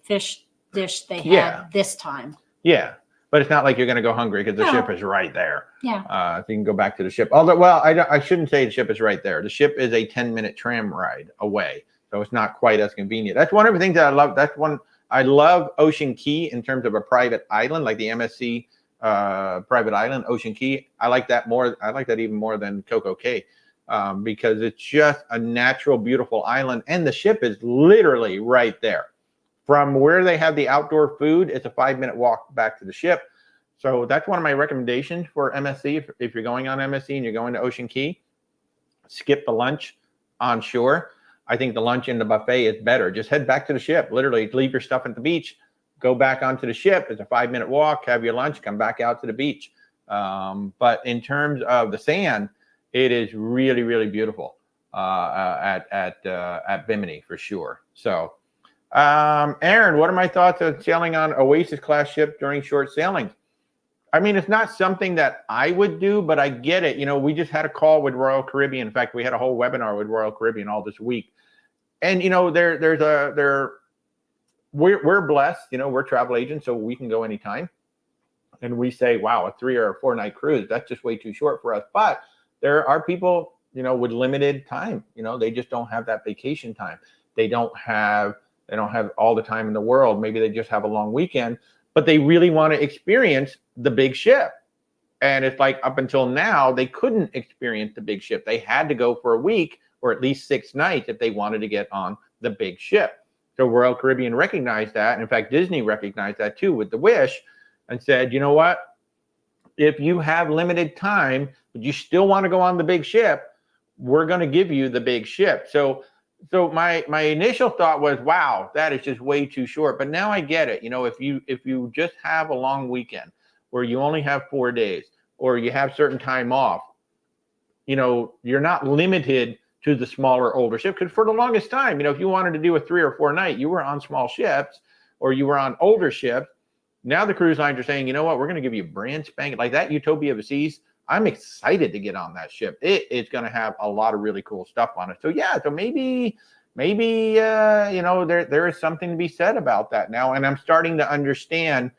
fish dish they had this time. Yeah. But it's not like you're going to go hungry because the ship is right there. Yeah. So you can go back to the ship. Although, well, I shouldn't say the ship is right there. The ship is a 10-minute tram ride away. So it's not quite as convenient. That's one of the things that I love. That's one. I love Ocean Key in terms of a private island, like the MSC private island, Ocean Key. I like that more. I like that even more than Coco Cay because it's just a natural, beautiful island. And the ship is literally right there. From where they have the outdoor food, it's a 5-minute walk back to the ship. So that's one of my recommendations for MSC. If you're going on MSC and you're going to Ocean Key, skip the lunch on shore. I think the lunch in the buffet is better. Just head back to the ship. Literally, leave your stuff at the beach, go back onto the ship. It's a 5-minute walk. Have your lunch, come back out to the beach. But in terms of the sand, it is really, really beautiful at Bimini for sure. So. Aaron, what are my thoughts on sailing on Oasis class ship during short sailings? I mean, it's not something that I would do, but I get it. You know, we just had a call with Royal Caribbean. In fact, we had a whole webinar with Royal Caribbean all this week. And, you know, we're blessed, you know, we're travel agents, so we can go anytime. And we say, wow, a 3 or a 4 night cruise, that's just way too short for us. But there are people, you know, with limited time, you know, they just don't have that vacation time. They don't have all the time in the world. Maybe they just have a long weekend, but they really want to experience the big ship. And it's like up until now, they couldn't experience the big ship. They had to go for a week or at least 6 nights if they wanted to get on the big ship. So Royal Caribbean recognized that. And in fact, Disney recognized that too with the Wish and said, you know what? If you have limited time, but you still want to go on the big ship, we're going to give you the big ship. So my initial thought was, wow, that is just way too short. But now I get it. You know, if you just have a long weekend where you only have 4 days or you have certain time off, you know, you're not limited to the smaller, older ship. Because for the longest time, you know, if you wanted to do a 3 or 4 night, you were on small ships or you were on older ships. Now the cruise lines are saying, you know what, we're going to give you brand spanking like that Utopia of the Seas. I'm excited to get on that ship. It is going to have a lot of really cool stuff on it. So yeah, so maybe you know, there is something to be said about that now. And I'm starting to understand,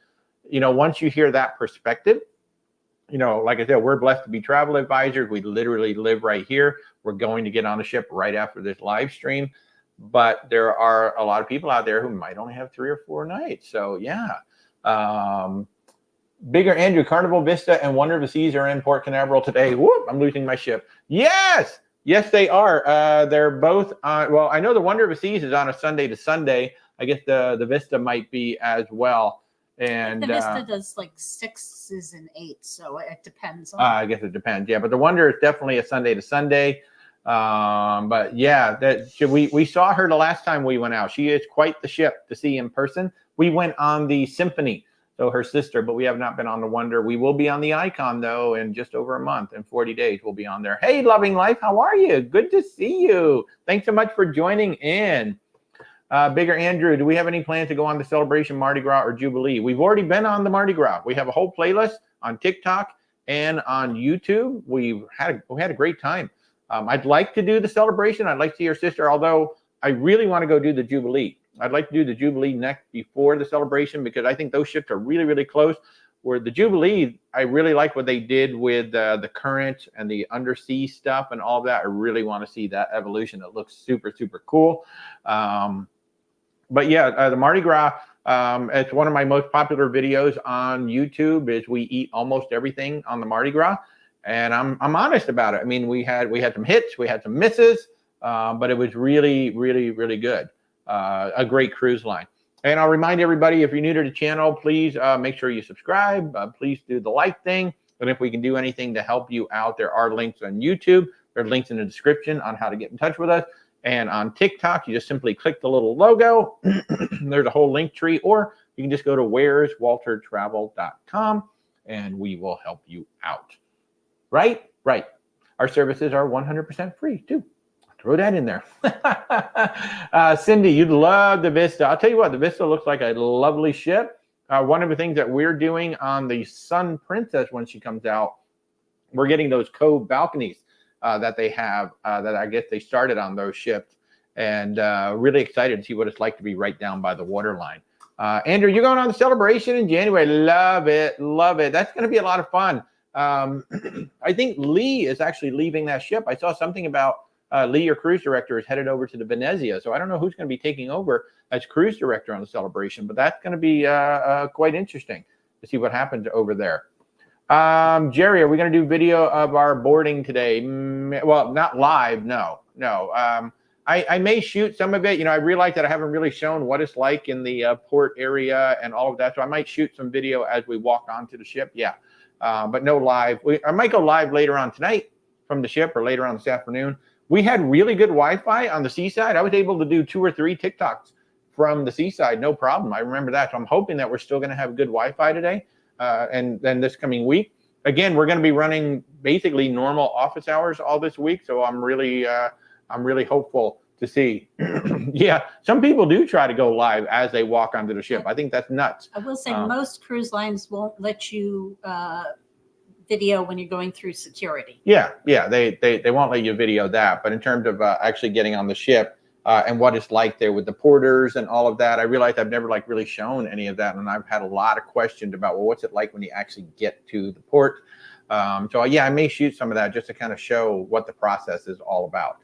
you know, once you hear that perspective, you know, like I said, we're blessed to be travel advisors. We literally live right here. We're going to get on a ship right after this live stream. But there are a lot of people out there who might only have 3 or 4 nights. So yeah. Bigger Andrew, Carnival Vista and Wonder of the Seas are in Port Canaveral today. Whoop, I'm losing my ship. Yes, they are. They're both on. Well, I know the Wonder of the Seas is on a Sunday to Sunday. I guess the Vista might be as well. And the Vista does like 6s and 8s, so it depends. I guess it depends. Yeah, but the Wonder is definitely a Sunday to Sunday. But yeah, we saw her the last time we went out. She is quite the ship to see in person. We went on the Symphony. So her sister, but we have not been on the Wonder. We will be on the Icon, though, in just over a month. In 40 days, we'll be on there. Hey, Loving Life, how are you? Good to see you. Thanks so much for joining in. Bigger Andrew, do we have any plans to go on the Celebration, Mardi Gras, or Jubilee? We've already been on the Mardi Gras. We have a whole playlist on TikTok and on YouTube. We had a great time. I'd like to do the Celebration. I'd like to see your sister, although I really want to go do the Jubilee. I'd like to do the Jubilee next before the Celebration because I think those ships are really, really close. Where the Jubilee, I really like what they did with the current and the undersea stuff and all that. I really want to see that evolution. It looks super, super cool. But yeah, the Mardi Gras, it's one of my most popular videos on YouTube is we eat almost everything on the Mardi Gras. And I'm honest about it. I mean, we had some hits, we had some misses, but it was really, really, really good. A great cruise line. And I'll remind everybody, if you're new to the channel, please make sure you subscribe. Please do the like thing. And if we can do anything to help you out, there are links on YouTube. There are links in the description on how to get in touch with us. And on TikTok, you just simply click the little logo. There's a whole link tree. Or you can just go to where'swaltertravel.com and we will help you out. Right? Right. Our services are 100% free, too. Throw that in there. Cindy, you'd love the Vista. I'll tell you what, the Vista looks like a lovely ship. One of the things that we're doing on the Sun Princess when she comes out, we're getting those cove balconies. that they have that I guess they started on those ships, and really excited to see what it's like to be right down by the waterline. Andrew, you're going on the celebration in January. Love it. Love it. That's going to be a lot of fun. I think Lee is actually leaving that ship. I saw something about Lee, your cruise director, is headed over to the Venezia. So I don't know who's going to be taking over as cruise director on the celebration, but that's going to be quite interesting to see what happens over there. Jerry, are we going to do video of our boarding today? Well, not live. No. I may shoot some of it. You know, I realize that I haven't really shown what it's like in the port area and all of that. So I might shoot some video as we walk onto the ship. Yeah. But no live. I might go live later on tonight from the ship or later on this afternoon. We had really good Wi-Fi on the seaside. I was able to do 2 or 3 TikToks from the seaside, no problem. I remember that. So I'm hoping that we're still going to have good Wi-Fi today and then this coming week. Again, we're going to be running basically normal office hours all this week. So I'm really hopeful to see. Yeah, some people do try to go live as they walk onto the ship. I think that's nuts. I will say most cruise lines won't let you video when you're going through security. Yeah, they won't let you video that. But in terms of actually getting on the ship and what it's like there with the porters and all of that, I realized I've never really shown any of that, and I've had a lot of questions about, well, what's it like when you actually get to the port? So yeah, I may shoot some of that just to kind of show what the process is all about.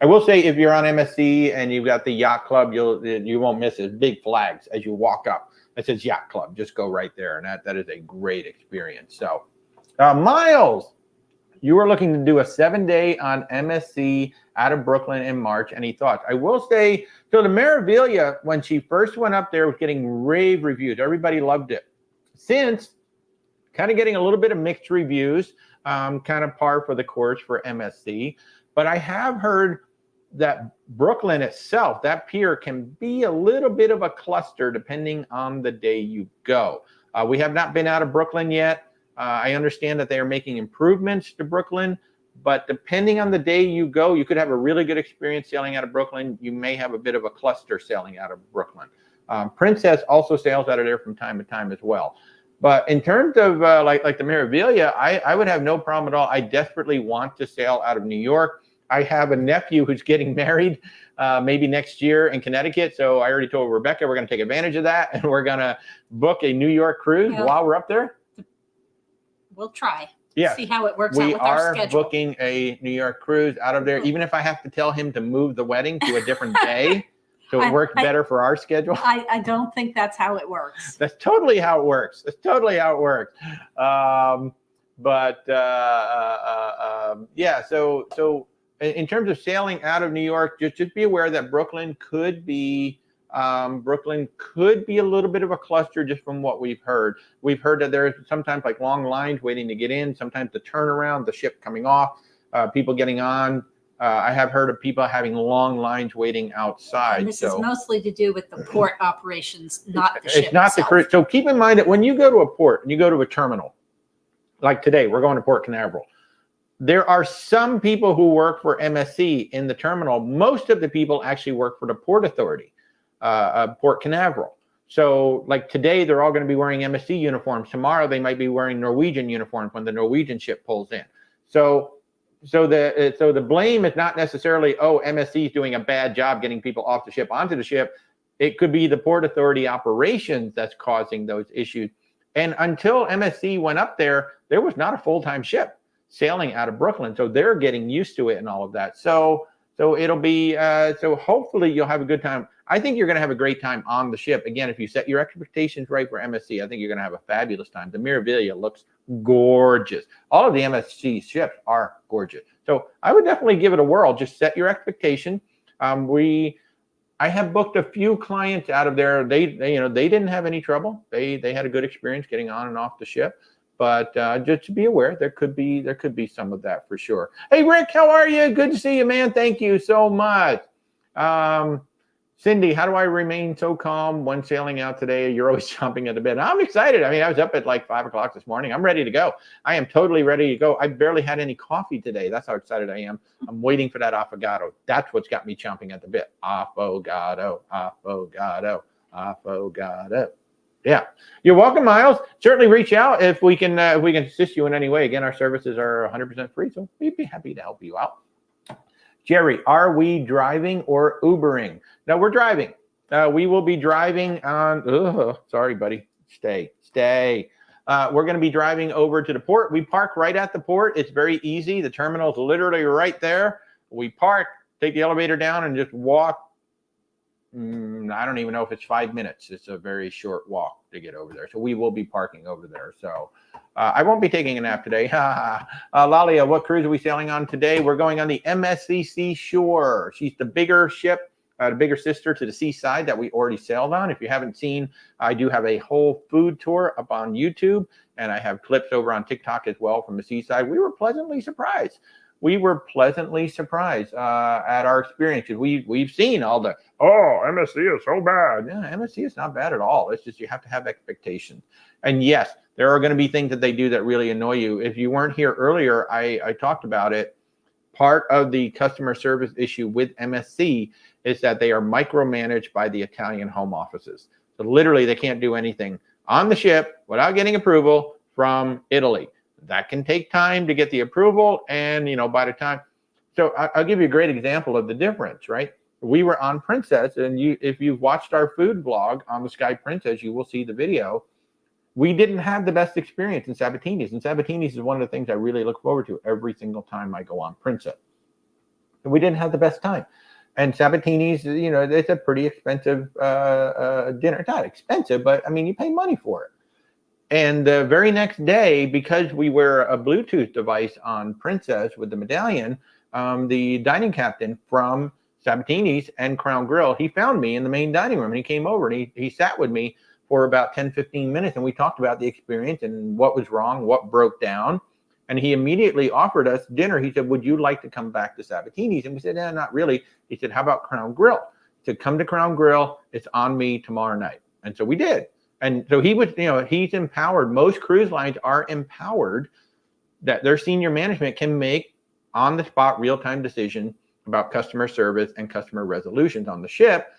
I will say, if you're on MSC and you've got the yacht club, you won't miss it. Big flags as you walk up. It says yacht club. Just go right there, and that is a great experience. So, Miles, you were looking to do a 7-day on MSC out of Brooklyn in March. Any thoughts? I will say, so the Meraviglia, when she first went up there, was getting rave reviews. Everybody loved it. Since, kind of getting a little bit of mixed reviews, kind of par for the course for MSC. But I have heard that Brooklyn itself, that pier, can be a little bit of a cluster depending on the day you go. We have not been out of Brooklyn yet. I understand that they are making improvements to Brooklyn, but depending on the day you go, you could have a really good experience sailing out of Brooklyn. You may have a bit of a cluster sailing out of Brooklyn. Princess also sails out of there from time to time as well. But in terms of like the Meraviglia, I would have no problem at all. I desperately want to sail out of New York. I have a nephew who's getting married maybe next year in Connecticut. So I already told Rebecca we're going to take advantage of that, and we're going to book a New York cruise while we're up there. We'll try. Yeah. See how it works out with our schedule. We are booking a New York cruise out of there, even if I have to tell him to move the wedding to a different day. So it works better for our schedule. I don't think that's how it works. That's totally how it works. That's totally how it works. Yeah. So in terms of sailing out of New York, just be aware that Brooklyn could be a little bit of a cluster just from what we've heard. We've heard that there's sometimes like long lines waiting to get in, sometimes the turnaround, the ship coming off, people getting on. I have heard of people having long lines waiting outside. And this is mostly to do with the port operations, not the ship. It's not itself. the cruise. So keep in mind that when you go to a port and you go to a terminal, like today, we're going to Port Canaveral. There are some people who work for MSC in the terminal. Most of the people actually work for the Port Authority, Port Canaveral. So like today, they're all going to be wearing MSC uniforms. Tomorrow, they might be wearing Norwegian uniforms when the Norwegian ship pulls in. So the blame is not necessarily, oh, MSC is doing a bad job getting people off the ship onto the ship. It could be the Port Authority operations that's causing those issues. And until MSC went up there was not a full-time ship sailing out of Brooklyn. So they're getting used to it and all of that. So it'll be, so hopefully you'll have a good time. I think you're going to have a great time on the ship. Again, if you set your expectations right for MSC, I think you're going to have a fabulous time. The Meraviglia looks gorgeous. All of the MSC ships are gorgeous. So I would definitely give it a whirl. Just set your expectation. I have booked a few clients out of there. They didn't have any trouble. They had a good experience getting on and off the ship. But just to be aware, there could be some of that for sure. Hey, Rick, how are you? Good to see you, man. Thank you so much. Cindy, how do I remain so calm when sailing out today? You're always jumping at the bit. I'm excited. I mean, I was up at like 5 o'clock this morning. I'm ready to go. I am totally ready to go. I barely had any coffee today. That's how excited I am. I'm waiting for that affogato. That's what's got me chomping at the bit. Affogato, affogato, affogato. Yeah, you're welcome, Miles. Certainly reach out if we can assist you in any way. Again, our services are 100% free, so we'd be happy to help you out. Jerry, are we driving or Ubering? No, we're driving. We will be driving on. Sorry, buddy. Stay. We're going to be driving over to the port. We park right at the port. It's very easy. The terminal is literally right there. We park, take the elevator down, and just walk. I don't even know if it's 5 minutes. It's a very short walk to get over there. So we will be parking over there. So I won't be taking a nap today. Lalia, what cruise are we sailing on today? We're going on the MSC Seashore. She's the bigger ship, the bigger sister to the Seaside that we already sailed on. If you haven't seen, I do have a whole food tour up on YouTube, and I have clips over on TikTok as well from the Seaside. We were pleasantly surprised. At our experiences. We've seen all the, MSC is so bad. Yeah, MSC is not bad at all. It's just you have to have expectations. And yes, there are going to be things that they do that really annoy you. If you weren't here earlier, I talked about it. Part of the customer service issue with MSC is that they are micromanaged by the Italian home offices. So literally they can't do anything on the ship without getting approval from Italy. That can take time to get the approval, and by the time. So I'll give you a great example of the difference, right? We were on Princess, and if you've watched our food vlog on the Sky Princess, you will see the video. We didn't have the best experience in Sabatini's, and Sabatini's is one of the things I really look forward to every single time I go on Princess. And we didn't have the best time. And Sabatini's, it's a pretty expensive dinner. It's not expensive, but you pay money for it. And the very next day, because we wear a Bluetooth device on Princess with the medallion, the dining captain from Sabatini's and Crown Grill, he found me in the main dining room, and he came over and he sat with me for about 10, 15 minutes, and we talked about the experience and what was wrong, what broke down. And he immediately offered us dinner. He said, would you like to come back to Sabatini's? And we said, not really. He said, how about Crown Grill? He said, come to Crown Grill. It's on me tomorrow night. And so we did. And so he was, he's empowered. Most cruise lines are empowered that their senior management can make on the spot real-time decisions about customer service and customer resolutions on the ship.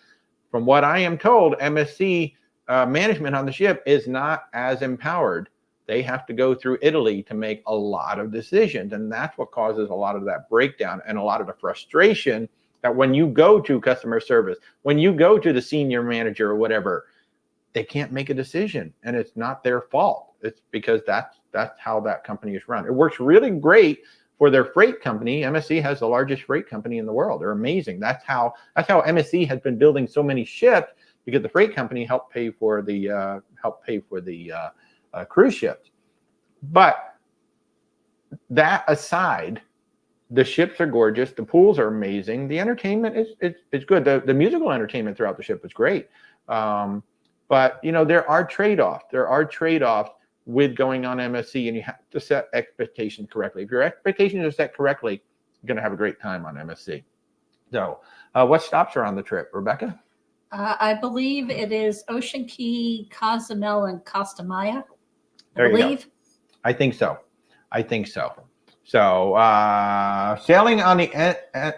From what I am told, MSC management on the ship is not as empowered. They have to go through Italy to make a lot of decisions. And that's what causes a lot of that breakdown and a lot of the frustration that when you go to customer service, when you go to the senior manager or whatever, they can't make a decision, and it's not their fault. It's because that's how that company is run. It works really great for their freight company. MSC has the largest freight company in the world. They're amazing. That's how MSC has been building so many ships, because the freight company helped pay for the cruise ships. But that aside, the ships are gorgeous. The pools are amazing. The entertainment is good. The musical entertainment throughout the ship was great. But there are trade-offs. There are trade-offs with going on MSC, and you have to set expectations correctly. If your expectations are set correctly, you're going to have a great time on MSC. So, what stops are on the trip, Rebecca? I believe it is Ocean Key, Cozumel, and Costa Maya. There you go. I think so. So, sailing on the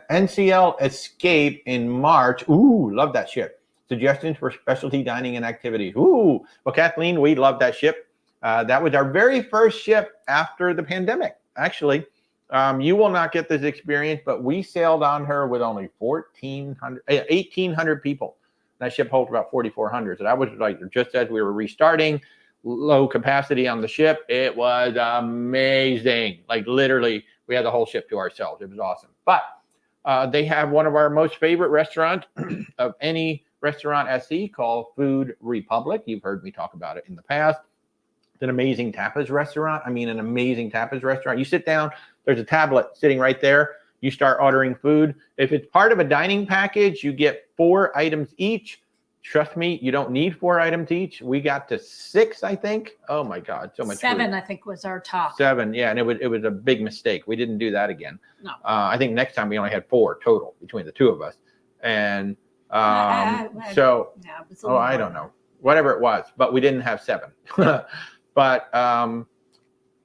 NCL Escape in March. Ooh, love that ship. Suggestions for specialty dining and activities. Ooh, well, Kathleen, we love that ship. That was our very first ship after the pandemic. Actually, you will not get this experience, but we sailed on her with only 1,800 people. That ship holds about 4,400. So that was like just as we were restarting, low capacity on the ship. It was amazing. Like literally, we had the whole ship to ourselves. It was awesome. But they have one of our most favorite restaurants of any restaurant at sea called Food Republic. You've heard me talk about it in the past. It's an amazing tapas restaurant. An amazing tapas restaurant. You sit down, there's a tablet sitting right there. You start ordering food. If it's part of a dining package, you get 4 items each. Trust me, you don't need 4 items each. We got to 6, I think. Oh my God, so much 7, food. I think, was our top. 7, yeah, and it was a big mistake. We didn't do that again. No. I think next time we only had 4 total between the two of us. And I don't know, whatever it was, but we didn't have 7. But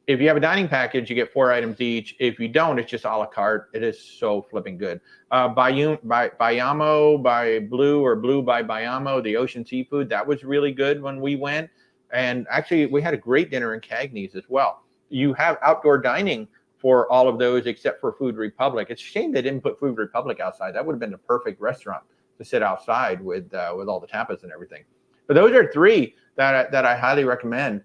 If you have a dining package, you get 4 items each. If you don't, it's just a la carte. It is so flipping good. Bayamo by Blue, or Blue by Bayamo, the ocean seafood, that was really good when we went. And actually, we had a great dinner in Cagney's as well. You have outdoor dining for all of those except for Food Republic. It's a shame they didn't put Food Republic outside. That would have been the perfect restaurant to sit outside with all the tapas and everything. But those are 3 that I highly recommend.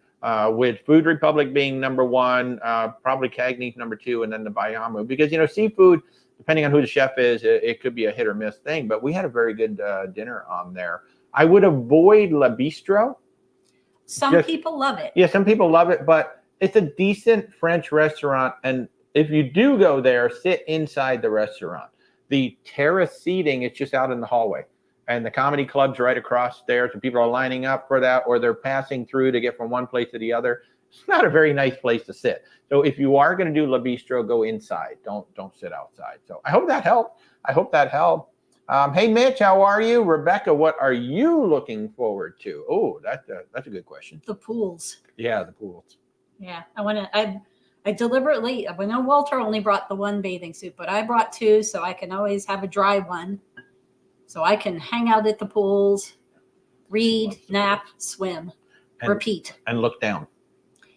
With Food Republic being number 1, probably Cagney's number 2, and then the Bayamo. Because, seafood, depending on who the chef is, it could be a hit or miss thing. But we had a very good dinner on there. I would avoid La Bistro. Some people love it. Yeah, some people love it, but it's a decent French restaurant. And if you do go there, sit inside the restaurant. The terrace seating, it's just out in the hallway. And the comedy club's right across there, so people are lining up for that, or they're passing through to get from one place to the other. It's not a very nice place to sit. So if you are going to do La Bistro, go inside. Don't sit outside. So I hope that helped. Hey, Mitch, how are you? Rebecca, what are you looking forward to? Oh, that's a good question. The pools. Yeah, the pools. Yeah, I deliberately, I know Walter only brought the 1 bathing suit, but I brought 2, so I can always have a dry one. So I can hang out at the pools, read, nap, swim, repeat. And look down.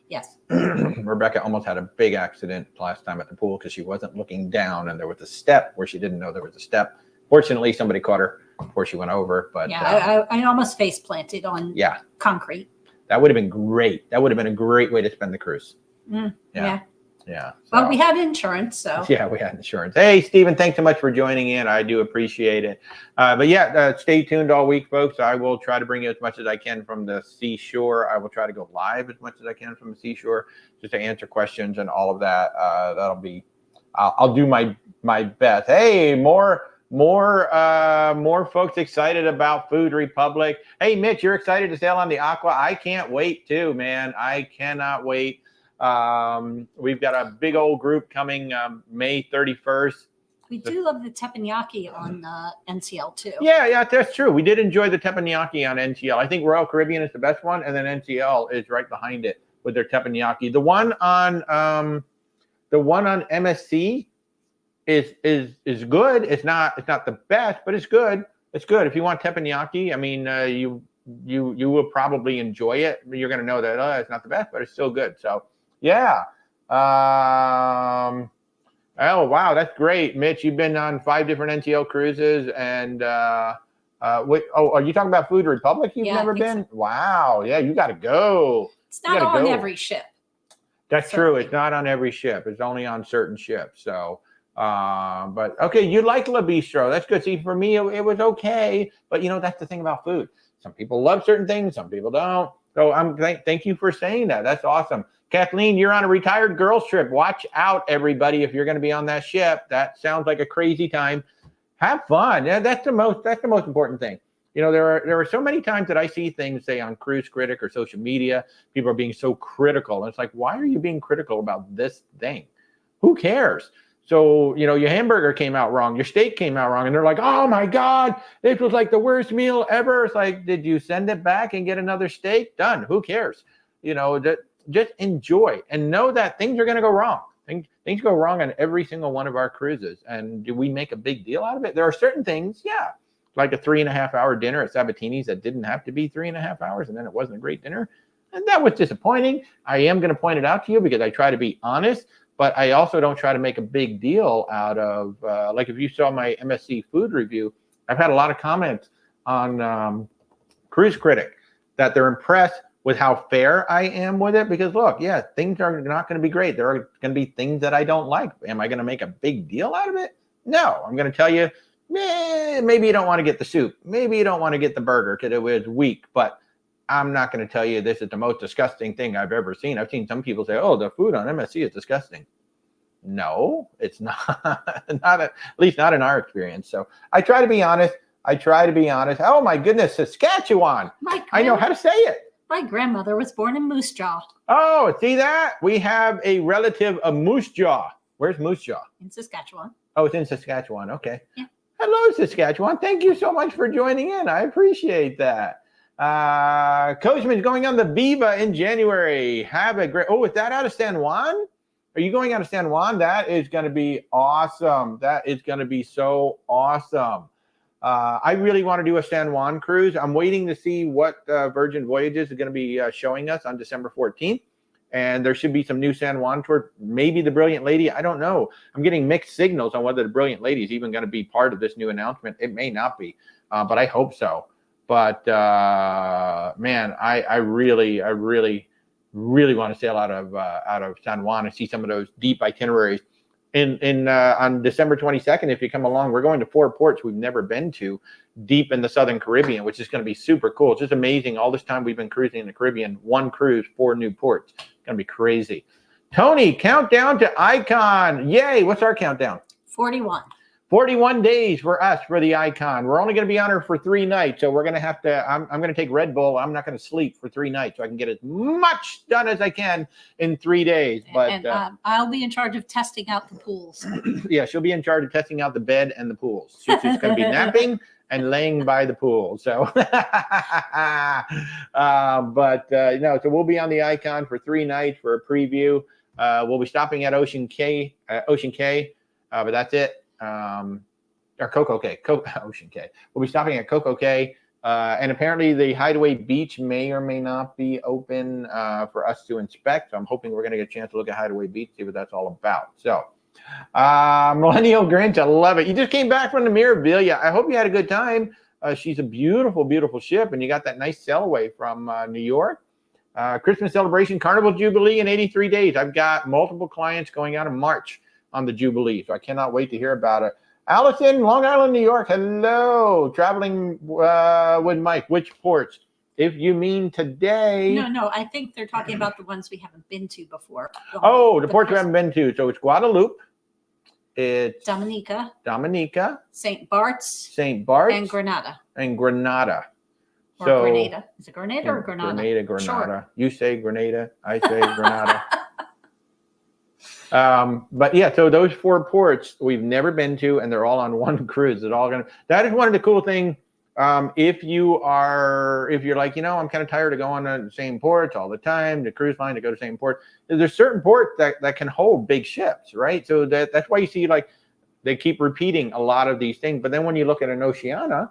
Yes. Rebecca almost had a big accident last time at the pool because she wasn't looking down, and there was a step where she didn't know there was a step. Fortunately, somebody caught her before she went over. But yeah, I almost face planted on concrete. That would have been great. That would have been a great way to spend the cruise. Yeah. So. Well, we had insurance, so. Yeah, we had insurance. Hey, Stephen, thanks so much for joining in. I do appreciate it. But yeah, stay tuned all week, folks. I will try to bring you as much as I can from the seashore. I will try to go live as much as I can from the seashore just to answer questions and all of that. That'll be, I'll do my best. Hey, more folks excited about Food Republic. Hey, Mitch, you're excited to sail on the Aqua? I can't wait too, man. I cannot wait. We've got a big old group coming May 31st. We do love the teppanyaki on NCL too. Yeah, that's true. We did enjoy the teppanyaki on NCL. I think Royal Caribbean is the best one, and then NCL is right behind it with their teppanyaki. The one on MSC is good. It's not the best, but it's good. It's good. If you want teppanyaki, I mean, you will probably enjoy it. You're going to know that it's not the best, but it's still good. So. Yeah. Oh, wow. That's great. Mitch, you've been on 5 different NTL cruises. And are you talking about Food Republic? You've never been? So. Wow. Yeah, you got to go. It's not on every ship. That's true. It's not on every ship. It's only on certain ships. So, but okay, you like La Bistro. That's good. See, for me, it was okay. But, that's the thing about food. Some people love certain things. Some people don't. So thank you for saying that. That's awesome. Kathleen, you're on a retired girls trip. Watch out, everybody, if you're going to be on that ship. That sounds like a crazy time. Have fun. Yeah, that's the most important thing. There are so many times that I see things, say, on Cruise Critic or social media, people are being so critical. And it's like, why are you being critical about this thing? Who cares? So, your hamburger came out wrong, your steak came out wrong, and they're like, oh my God, this was like the worst meal ever. It's like, did you send it back and get another steak? Done. Who cares? Just enjoy and know that things are going to go wrong. Things go wrong on every single one of our cruises. And do we make a big deal out of it? There are certain things, like a 3.5-hour dinner at Sabatini's that didn't have to be 3.5 hours, and then it wasn't a great dinner. And that was disappointing. I am going to point it out to you because I try to be honest, but I also don't try to make a big deal out of, like if you saw my MSC food review, I've had a lot of comments on Cruise Critic that they're impressed with how fair I am with it. Because look, things are not going to be great. There are going to be things that I don't like. Am I going to make a big deal out of it? No, I'm going to tell you, maybe you don't want to get the soup. Maybe you don't want to get the burger because it was weak, but I'm not going to tell you this is the most disgusting thing I've ever seen. I've seen some people say, oh, the food on MSC is disgusting. No, it's not, at least not in our experience. So I try to be honest. Oh my goodness, Saskatchewan. I know how to say it. My grandmother was born in Moose Jaw. Oh, see that? We have a relative of Moose Jaw. Where's Moose Jaw? In Saskatchewan. Oh, it's in Saskatchewan. Okay. Yeah. Hello, Saskatchewan. Thank you so much for joining in. I appreciate that. Coachman's going on the Viva in January. Have a great. Oh, is that out of San Juan? Are you going out of San Juan? That is going to be awesome. That is going to be so awesome. I really want to do a San Juan cruise. I'm waiting to see what Virgin Voyages is going to be showing us on December 14th. And there should be some new San Juan tour. Maybe the Brilliant Lady. I don't know. I'm getting mixed signals on whether the Brilliant Lady is even going to be part of this new announcement. It may not be, but I hope so. But man, I really want to sail out of San Juan and see some of those deep itineraries. On December 22nd, if you come along, we're going to 4 ports we've never been to, deep in the Southern Caribbean, which is going to be super cool. It's just amazing. All this time we've been cruising in the Caribbean, 1 cruise, 4 new ports. It's going to be crazy. Tony, countdown to Icon. Yay! What's our countdown? 41. 41 days for us for the Icon. We're only going to be on her for 3 nights, so we're going to have to. I'm going to take Red Bull. I'm not going to sleep for 3 nights, so I can get as much done as I can in 3 days. But I'll be in charge of testing out the pools. Yeah, she'll be in charge of testing out the bed and the pools. She's going to be napping and laying by the pool. So, no. So we'll be on the Icon for 3 nights for a preview. We'll be stopping at Ocean Cay, but that's it. Or Coco Cay, Ocean Cay. We'll be stopping at Coco Cay, and apparently the Hideaway Beach may or may not be open for us to inspect. So I'm hoping we're going to get a chance to look at Hideaway Beach, see what that's all about. So, Millennial Grinch, I love it. You just came back from the Mirabilia. I hope you had a good time. She's a beautiful, beautiful ship, and you got that nice sail away from New York. Christmas celebration, Carnival Jubilee in 83 days. I've got multiple clients going out in March on the Jubilee, so I cannot wait to hear about it. Allison, Long Island, New York. Hello. Traveling with Mike. Which ports? If you mean today. No. I think they're talking about the ones we haven't been to before. The ports we haven't been to. So it's Guadeloupe. It's Dominica. St. Bart's. And Grenada. Or So, Grenada. Is it Grenada or Grenada? Grenada. Sure. You say Grenada. I say Grenada. But yeah, so those 4 ports we've never been to, and they're all on 1 cruise. That is one of the cool things. If you're like, I'm kind of tired of going to the same ports all the time, the cruise line to go to the same port. There's certain ports that can hold big ships, right? So that's why you see like they keep repeating a lot of these things. But then when you look at an Oceania,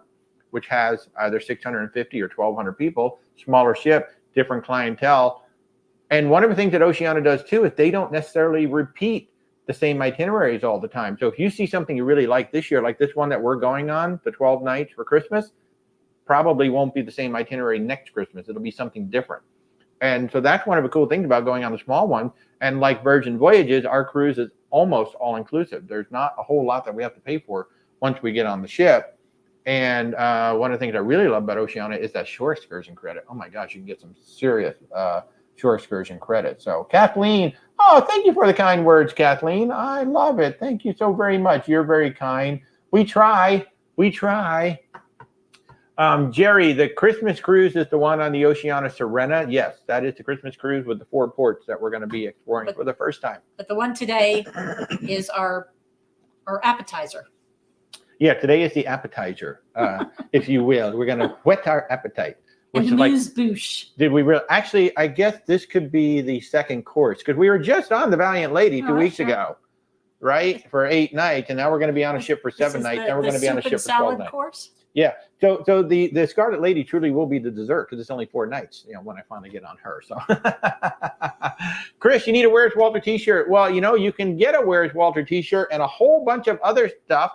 which has either 650 or 1,200 people, smaller ship, different clientele. And one of the things that Oceania does too is they don't necessarily repeat the same itineraries all the time. So if you see something you really like this year, like this one that we're going on, the 12 nights for Christmas, probably won't be the same itinerary next Christmas. It'll be something different. And so that's one of the cool things about going on the small one. And like Virgin Voyages, our cruise is almost all inclusive. There's not a whole lot that we have to pay for once we get on the ship. And one of the things I really love about Oceania is that shore excursion credit. Oh my gosh, you can get some serious shore excursion credit. So Kathleen, thank you for the kind words, Kathleen. I love it. Thank you so very much. You're very kind. We try. Jerry, the Christmas cruise is the one on the Oceania Serena. Yes, that is the Christmas cruise with the 4 ports that we're going to be exploring for the first time. But the one today is our appetizer. Yeah, today is the appetizer, if you will. We're going to whet our appetite. And amuse-bouche. Did we really? Actually, I guess this could be the second course because we were just on the Valiant Lady 2 weeks ago, right? For 8 nights, and now we're going to be on a ship for 7 nights. Then we're going to be on a ship for 12 nights. Course? Yeah. So the Scarlet Lady truly will be the dessert because it's only 4 nights. When I finally get on her. So, Chris, you need a Where's Walter T-shirt. Well, you can get a Where's Walter T-shirt and a whole bunch of other stuff.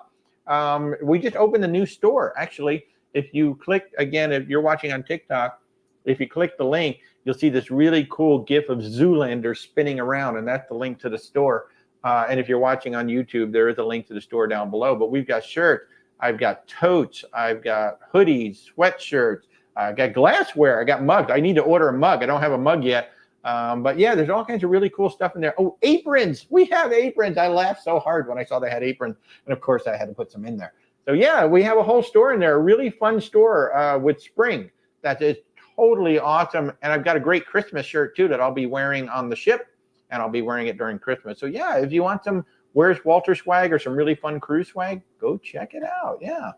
We just opened a new store actually. If you click, again, if you're watching on TikTok, if you click the link, you'll see this really cool GIF of Zoolander spinning around, and that's the link to the store. And if you're watching on YouTube, there is a link to the store down below. But we've got shirts. I've got totes. I've got hoodies, sweatshirts. I've got glassware. I got mugs. I need to order a mug. I don't have a mug yet. But yeah, there's all kinds of really cool stuff in there. Oh, aprons. We have aprons. I laughed so hard when I saw they had aprons. And of course, I had to put some in there. So yeah, we have a whole store in there, a really fun store with spring. That is totally awesome. And I've got a great Christmas shirt too that I'll be wearing on the ship, and I'll be wearing it during Christmas. So yeah, if you want some Where's Walter swag or some really fun cruise swag, go check it out. Yeah.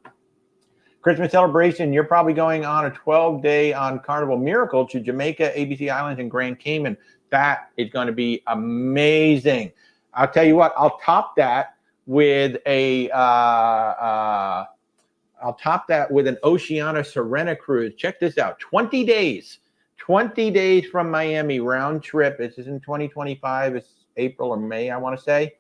Christmas celebration, you're probably going on a 12-day on Carnival Miracle to Jamaica, ABC Islands, and Grand Cayman. That is going to be amazing. I'll tell you what, I'll top that with an Oceania Serena cruise. Check this out, 20 days from Miami, round trip. This is in 2025. It's April or May, I want to say.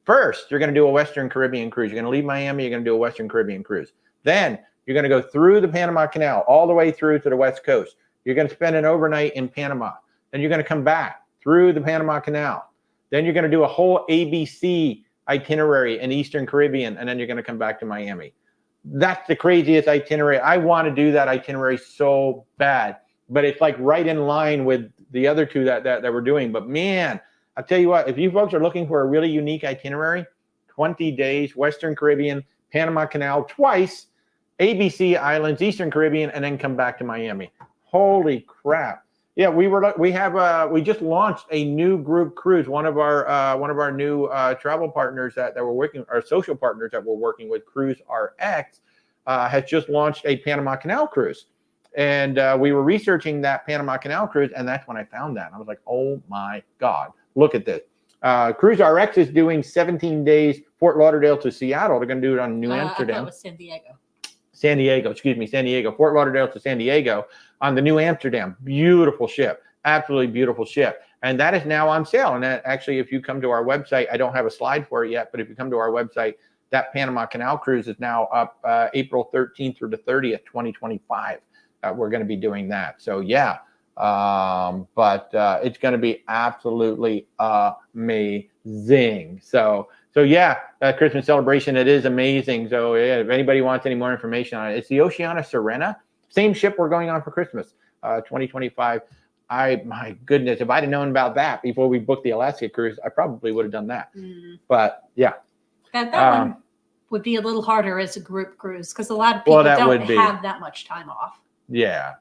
First, you're going to do a Western Caribbean cruise. You're going to leave Miami. You're going to do a Western Caribbean cruise. Then you're going to go through the Panama Canal all the way through to the West Coast. You're going to spend an overnight in Panama. Then you're going to come back through the Panama Canal. Then you're going to do a whole ABC itinerary in Eastern Caribbean, and then you're going to come back to Miami. That's the craziest itinerary. I want to do that itinerary so bad, but it's like right in line with the other two that we're doing. But man, I'll tell you what, if you folks are looking for a really unique itinerary, 20 days, Western Caribbean, Panama Canal twice, ABC Islands, Eastern Caribbean, and then come back to Miami. Holy crap. Yeah, we just launched a new group cruise. One of our new travel partners that we're working, our social partners that we're working with, Cruise RX, has just launched a Panama Canal cruise. And we were researching that Panama Canal cruise, and that's when I found that. And I was like, oh my God, look at this. Cruise RX is doing 17 days, Fort Lauderdale to Seattle. They're going to do it on New Amsterdam. I thought it was San Diego. San Diego, Fort Lauderdale to San Diego on the New Amsterdam. Beautiful ship, absolutely beautiful ship. And that is now on sale. And that actually, if you come to our website, I don't have a slide for it yet, but if you come to our website, that Panama Canal cruise is now up April 13th through the 30th, 2025. We're going to be doing that. So yeah, but it's going to be absolutely amazing. So yeah, Christmas celebration, it is amazing. So yeah, if anybody wants any more information on it, it's the Oceania Serena, same ship we're going on for Christmas, 2025. My goodness, if I'd have known about that before we booked the Alaska cruise, I probably would have done that. But yeah. That one would be a little harder as a group cruise because a lot of people don't have that much time off. Yeah.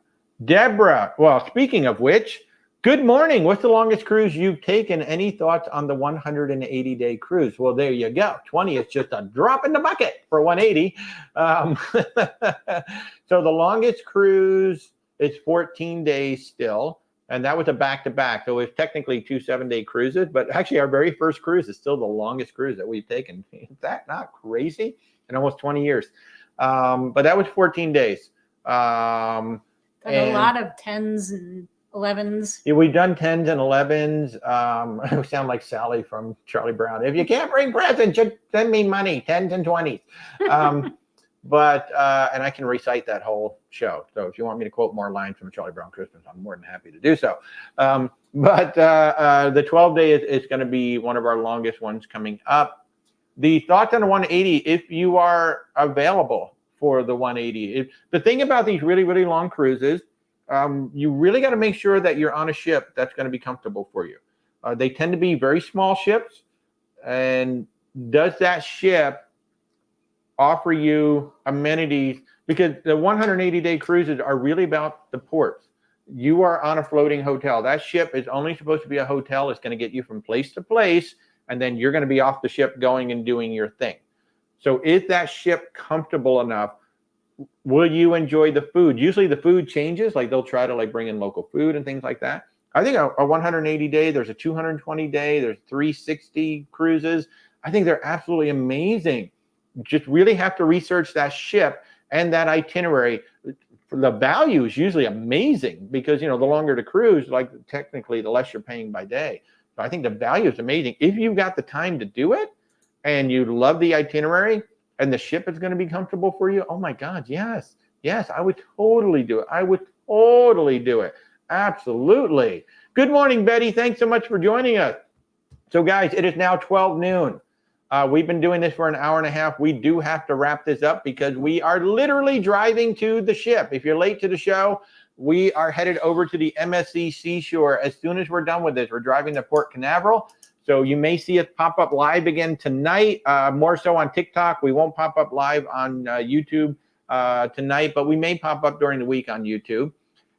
Deborah, well, speaking of which, good morning. What's the longest cruise you've taken? Any thoughts on the 180-day cruise? Well, there you go. 20 is just a drop in the bucket for 180. So the longest cruise is 14 days still, and that was a back-to-back. So it's technically 2 7-day cruises, but actually our very first cruise is still the longest cruise that we've taken. Is that not crazy? In almost 20 years. But that was 14 days. And a lot of 10s and 11s. Yeah, we've done 10s and 11s. I sound like Sally from Charlie Brown. If you can't bring presents, just send me money, 10s and 20s. And I can recite that whole show. So if you want me to quote more lines from Charlie Brown Christmas, I'm more than happy to do so. The 12-day is going to be one of our longest ones coming up. The thoughts on the 180, if you are available for the 180. The thing about these really, really long cruises, you really got to make sure that you're on a ship that's going to be comfortable for you. They tend to be very small ships. And does that ship offer you amenities? Because the 180-day cruises are really about the ports. You are on a floating hotel. That ship is only supposed to be a hotel. It's going to get you from place to place, and then you're going to be off the ship going and doing your thing. So is that ship comfortable enough? Will you enjoy the food? Usually the food changes. Like they'll try to like bring in local food and things like that. I think a 180-day, there's a 220-day, there's 360 cruises. I think they're absolutely amazing. Just really have to research that ship and that itinerary. The value is usually amazing because, the longer the cruise, like technically the less you're paying by day. So I think the value is amazing. If you've got the time to do it and you love the itinerary and the ship is going to be comfortable for you, oh my God, yes, I would totally do it. Absolutely. Good morning, Betty. Thanks so much for joining us. So guys, it is now 12 noon. We've been doing this for an hour and a half. We do have to wrap this up because we are literally driving to the ship. If you're late to the show, we are headed over to the MSC Seashore. As soon as we're done with this, we're driving to Port Canaveral. So you may see us pop up live again tonight, more so on TikTok. We won't pop up live on YouTube tonight, but we may pop up during the week on YouTube.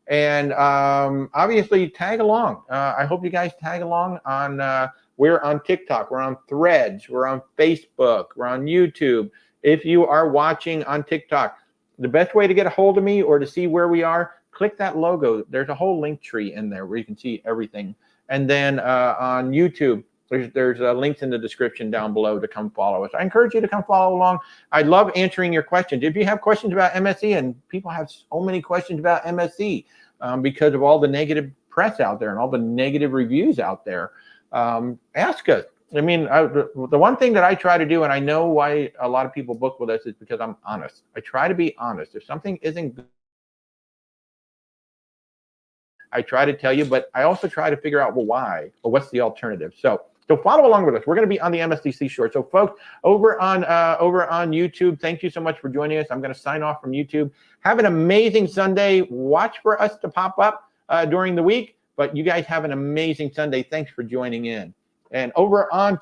And obviously tag along. I hope you guys tag along on, we're on TikTok, we're on Threads, we're on Facebook, we're on YouTube. If you are watching on TikTok, the best way to get a hold of me or to see where we are, click that logo. There's a whole link tree in there where you can see everything. And then on YouTube, there's links in the description down below to come follow us. I encourage you to come follow along. I love answering your questions. If you have questions about MSC, and people have so many questions about MSC because of all the negative press out there and all the negative reviews out there, ask us. I mean, the one thing that I try to do, and I know why a lot of people book with us, is because I'm honest. I try to be honest. If something isn't good, I try to tell you, but I also try to figure out, well, why, or what's the alternative. So follow along with us. We're going to be on the MSDC short. So folks, over on YouTube, thank you so much for joining us. I'm going to sign off from YouTube. Have an amazing Sunday. Watch for us to pop up during the week, but you guys have an amazing Sunday. Thanks for joining in. And over on